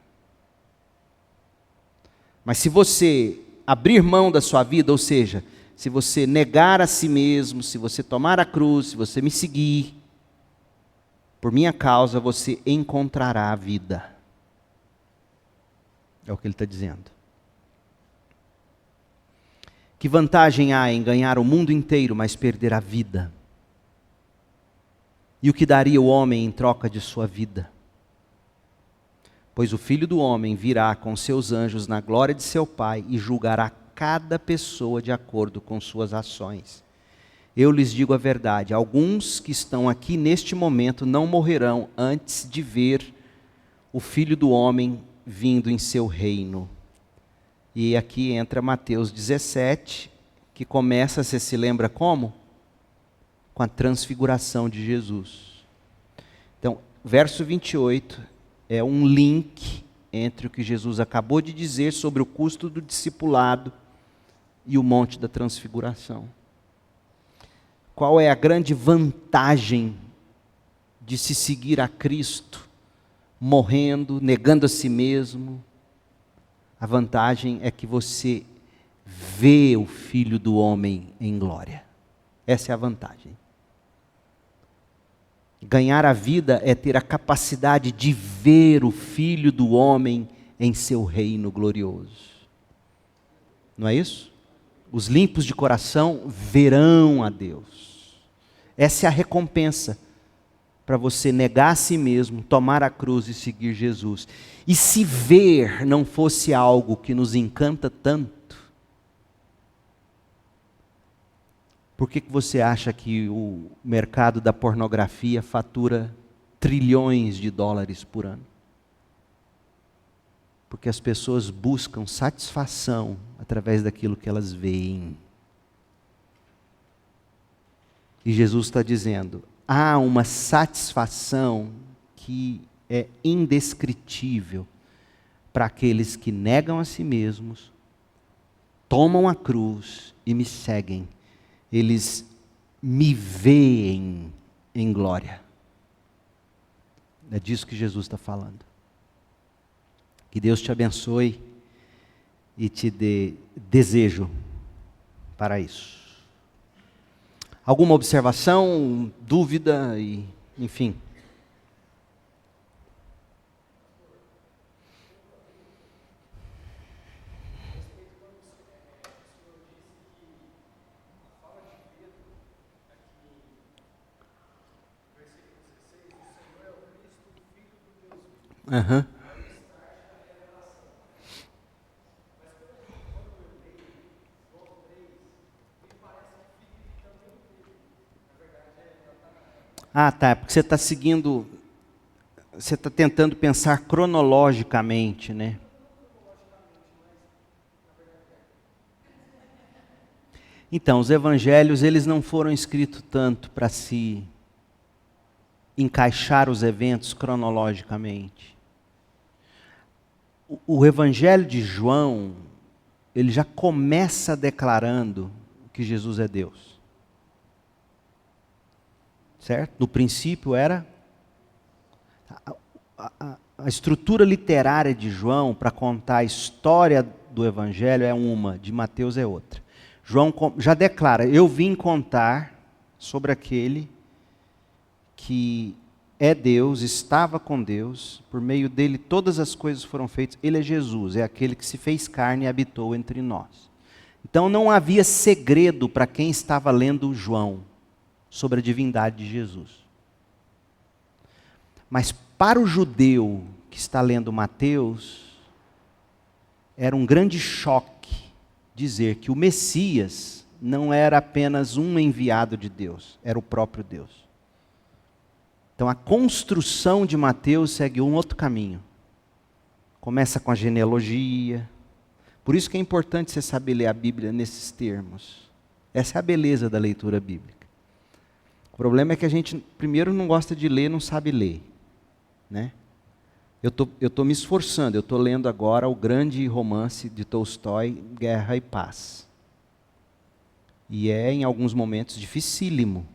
[SPEAKER 1] Mas se você abrir mão da sua vida, ou seja, se você negar a si mesmo, se você tomar a cruz, se você me seguir, por minha causa você encontrará a vida. É o que ele está dizendo. Que vantagem há em ganhar o mundo inteiro, mas perder a vida? E o que daria o homem em troca de sua vida? Pois o Filho do Homem virá com seus anjos na glória de seu Pai e julgará cada pessoa de acordo com suas ações. Eu lhes digo a verdade, alguns que estão aqui neste momento não morrerão antes de ver o Filho do Homem vindo em seu reino. E aqui entra Mateus 17, que começa, você se lembra como? Com a transfiguração de Jesus. Então, verso 28 é um link entre o que Jesus acabou de dizer sobre o custo do discipulado e o monte da transfiguração. Qual é a grande vantagem de se seguir a Cristo, morrendo, negando a si mesmo? A vantagem é que você vê o Filho do Homem em glória. Essa é a vantagem. Ganhar a vida é ter a capacidade de ver o Filho do Homem em seu reino glorioso. Não é isso? Os limpos de coração verão a Deus. Essa é a recompensa para você negar a si mesmo, tomar a cruz e seguir Jesus. E se ver não fosse algo que nos encanta tanto, por que você acha que o mercado da pornografia fatura trilhões de dólares por ano? Porque as pessoas buscam satisfação através daquilo que elas veem. E Jesus está dizendo, há uma satisfação que é indescritível para aqueles que negam a si mesmos, tomam a cruz e me seguem. Eles me veem em glória. É disso que Jesus está falando. Que Deus te abençoe e te dê desejo para isso. Alguma observação, dúvida, enfim. Aham. Ah, tá, porque você está seguindo, você está tentando pensar cronologicamente, né? Então, os evangelhos, eles não foram escritos tanto para se encaixar os eventos cronologicamente. O evangelho de João, ele já começa declarando que Jesus é Deus. Certo? No princípio era... A estrutura literária de João para contar a história do evangelho é uma, de Mateus é outra. João já declara, eu vim contar sobre aquele que é Deus, estava com Deus, por meio dele todas as coisas foram feitas. Ele é Jesus, é aquele que se fez carne e habitou entre nós. Então não havia segredo para quem estava lendo João sobre a divindade de Jesus. Mas para o judeu que está lendo Mateus, era um grande choque dizer que o Messias não era apenas um enviado de Deus, era o próprio Deus. Então a construção de Mateus segue um outro caminho. Começa com a genealogia. Por isso que é importante você saber ler a Bíblia nesses termos. Essa é a beleza da leitura bíblica. O problema é que a gente, primeiro, não gosta de ler, não sabe ler. Né? Eu tô me esforçando, eu estou lendo agora o grande romance de Tolstói, Guerra e Paz. E é, em alguns momentos, dificílimo.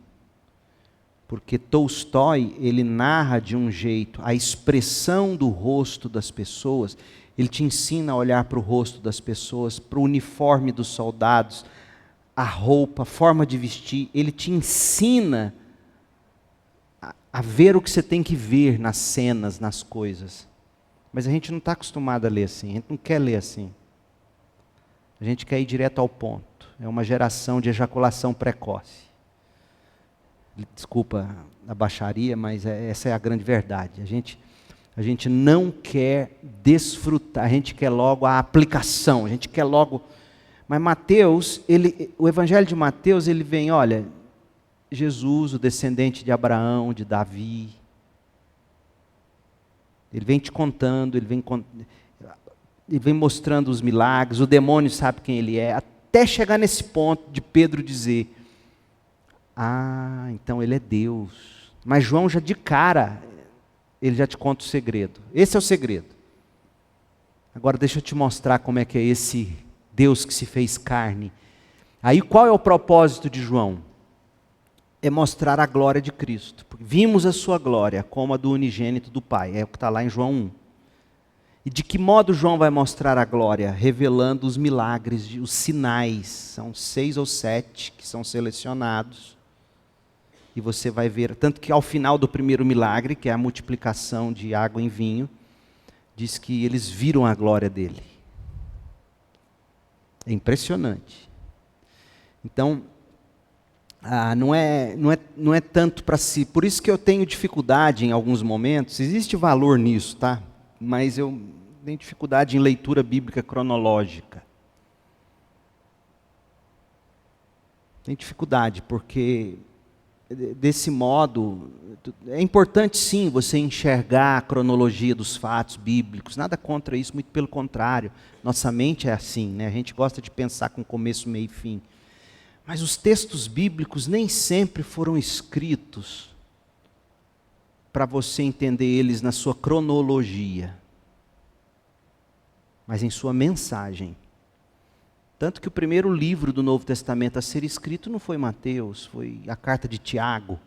[SPEAKER 1] Porque Tolstói, ele narra de um jeito, a expressão do rosto das pessoas, ele te ensina a olhar para o rosto das pessoas, para o uniforme dos soldados, a roupa, a forma de vestir, ele te ensina a ver o que você tem que ver nas cenas, nas coisas. Mas a gente não está acostumado a ler assim, a gente não quer ler assim. A gente quer ir direto ao ponto. É uma geração de ejaculação precoce. Desculpa a baixaria, mas essa é a grande verdade. A gente não quer desfrutar, a gente quer logo a aplicação, a gente quer logo... Mas Mateus, o evangelho de Mateus, ele vem, olha... Jesus, o descendente de Abraão, de Davi. Ele vem te contando, ele vem mostrando os milagres, o demônio sabe quem ele é, até chegar nesse ponto de Pedro dizer, então ele é Deus. Mas João já de cara, ele já te conta o segredo. Esse é o segredo. Agora deixa eu te mostrar como é que é esse Deus que se fez carne. Aí qual é o propósito de João? É mostrar a glória de Cristo. Porque vimos a sua glória como a do unigênito do Pai. É o que está lá em João 1. E de que modo João vai mostrar a glória? Revelando os milagres, os sinais. São 6 ou 7 que são selecionados. E você vai ver, tanto que ao final do primeiro milagre, que é a multiplicação de água em vinho, diz que eles viram a glória dele. É impressionante. Então... não é tanto para si. Por isso que eu tenho dificuldade em alguns momentos. Existe valor nisso, tá? Mas eu tenho dificuldade em leitura bíblica cronológica. Tenho dificuldade, porque desse modo, é importante sim você enxergar a cronologia dos fatos bíblicos. Nada contra isso, muito pelo contrário. Nossa mente é assim, né? A gente gosta de pensar com começo, meio e fim. Mas os textos bíblicos nem sempre foram escritos para você entender eles na sua cronologia, mas em sua mensagem. Tanto que o primeiro livro do Novo Testamento a ser escrito não foi Mateus, foi a carta de Tiago.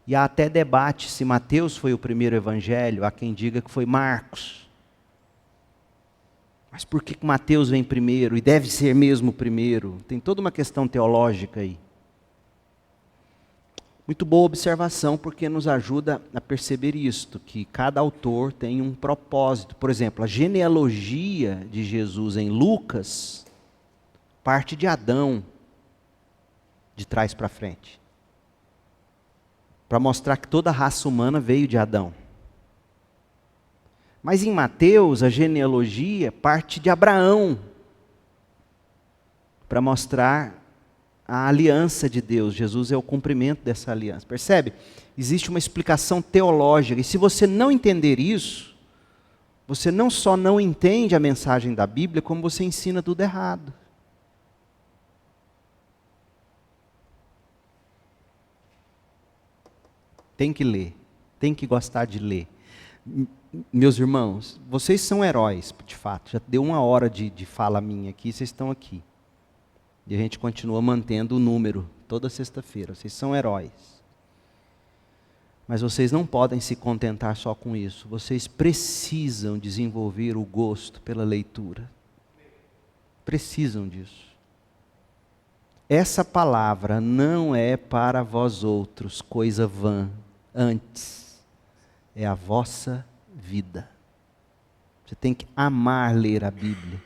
[SPEAKER 1] E há até debate se Mateus foi o primeiro evangelho, há quem diga que foi Marcos. Mas por que Mateus vem primeiro? E deve ser mesmo o primeiro? Tem toda uma questão teológica aí. Muito boa observação, porque nos ajuda a perceber isto, que cada autor tem um propósito. Por exemplo, a genealogia de Jesus em Lucas parte de Adão, de trás para frente. Para mostrar que toda a raça humana veio de Adão. Mas em Mateus, a genealogia parte de Abraão, para mostrar a aliança de Deus. Jesus é o cumprimento dessa aliança. Percebe? Existe uma explicação teológica, e se você não entender isso, você não só não entende a mensagem da Bíblia, como você ensina tudo errado. Tem que ler, tem que gostar de ler. Meus irmãos, vocês são heróis, de fato. Já deu 1 hora de fala minha aqui, vocês estão aqui. E a gente continua mantendo o número toda sexta-feira. Vocês são heróis. Mas vocês não podem se contentar só com isso. Vocês precisam desenvolver o gosto pela leitura. Precisam disso. Essa palavra não é para vós outros coisa vã. Antes, é a vossa vida. Você tem que amar ler a Bíblia.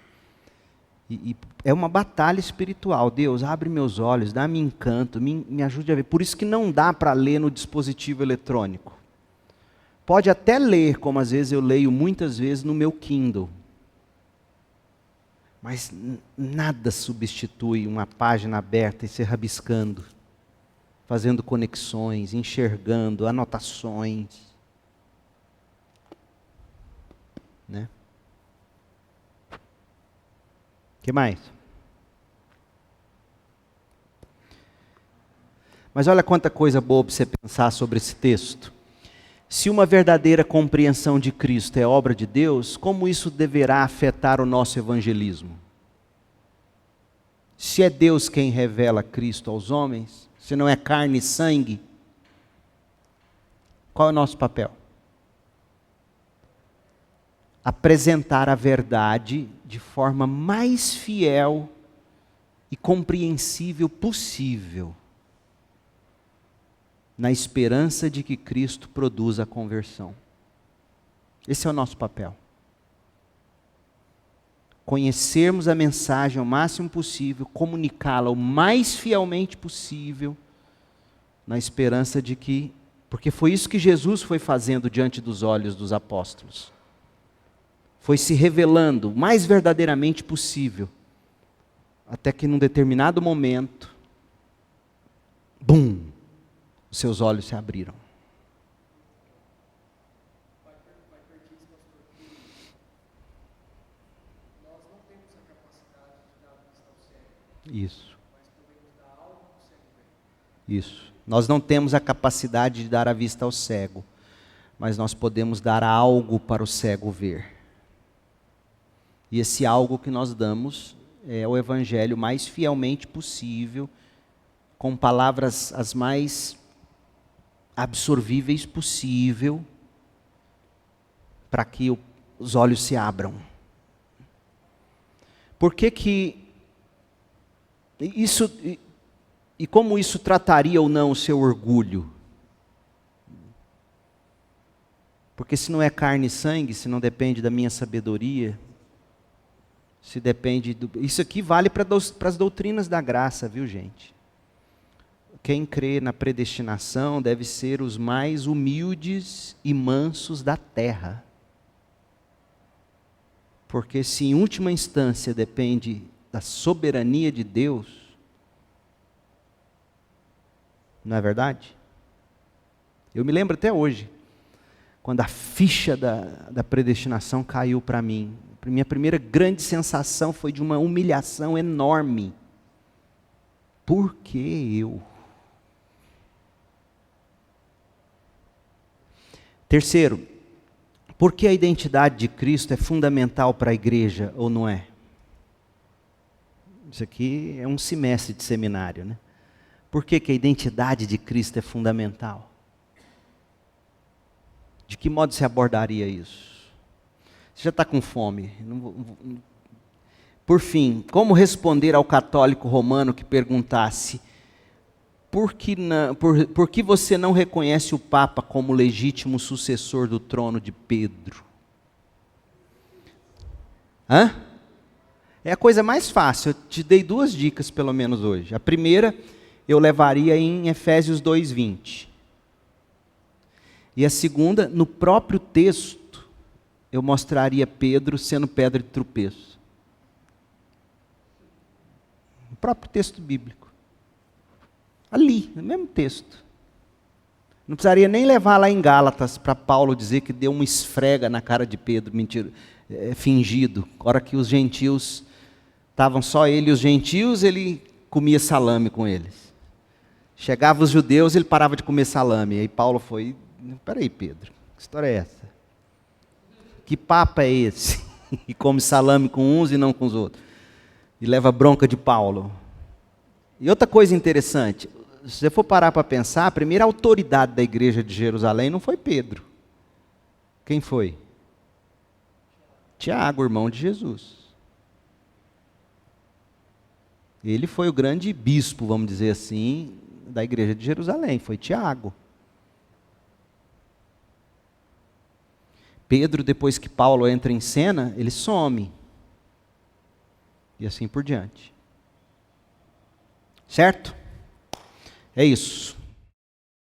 [SPEAKER 1] E é uma batalha espiritual. Deus, abre meus olhos, dá-me encanto, me ajude a ver. Por isso que não dá para ler no dispositivo eletrônico. Pode até ler, como às vezes eu leio muitas vezes no meu Kindle. Mas nada substitui uma página aberta e se rabiscando, fazendo conexões, enxergando, anotações. Né? O que mais? Mas olha quanta coisa boa para você pensar sobre esse texto. Se uma verdadeira compreensão de Cristo é obra de Deus, como isso deverá afetar o nosso evangelismo? Se é Deus quem revela Cristo aos homens, se não é carne e sangue, qual é o nosso papel? Apresentar a verdade de forma mais fiel e compreensível possível, na esperança de que Cristo produza a conversão. Esse é o nosso papel. Conhecermos a mensagem o máximo possível, comunicá-la o mais fielmente possível, na esperança de que, porque foi isso que Jesus foi fazendo diante dos olhos dos apóstolos. Foi se revelando o mais verdadeiramente possível, até que num determinado momento, bum, os seus olhos se abriram. Isso. Isso. Nós não temos a capacidade de dar a vista ao cego, mas nós podemos dar algo para o cego ver. E esse algo que nós damos é o evangelho mais fielmente possível, com palavras as mais absorvíveis possível, para que os olhos se abram. Por que isso, e como isso trataria ou não o seu orgulho? Porque se não é carne e sangue, se não depende da minha sabedoria, se depende isso aqui vale para as doutrinas da graça, viu, gente? Quem crê na predestinação deve ser os mais humildes e mansos da terra. Porque se em última instância depende da soberania de Deus, não é verdade? Eu me lembro até hoje, quando a ficha da predestinação caiu para mim. A minha primeira grande sensação foi de uma humilhação enorme. Por que eu? Terceiro, por que a identidade de Cristo é fundamental para a igreja ou não é? Isso aqui é um semestre de seminário, né? Por que a identidade de Cristo é fundamental? De que modo se abordaria isso? Você já está com fome. Por fim, como responder ao católico romano que perguntasse: por que você não reconhece o Papa como legítimo sucessor do trono de Pedro? Hã? É a coisa mais fácil. Eu te dei 2 dicas pelo menos hoje. A primeira eu levaria em Efésios 2:20. E a segunda, no próprio texto, eu mostraria Pedro sendo pedra de tropeço. No próprio texto bíblico. Ali, no mesmo texto. Não precisaria nem levar lá em Gálatas para Paulo dizer que deu uma esfrega na cara de Pedro, mentira, fingido. A hora que os gentios, estavam só ele e os gentios, ele comia salame com eles. Chegavam os judeus, ele parava de comer salame. Aí Paulo foi, peraí Pedro, que história é essa? Que papo é esse? E come salame com uns e não com os outros. E leva bronca de Paulo. E outra coisa interessante, se você for parar para pensar, a primeira autoridade da igreja de Jerusalém não foi Pedro. Quem foi? Tiago, irmão de Jesus. Ele foi o grande bispo, vamos dizer assim, da igreja de Jerusalém, foi Tiago. Pedro, depois que Paulo entra em cena, ele some. E assim por diante. Certo? É isso.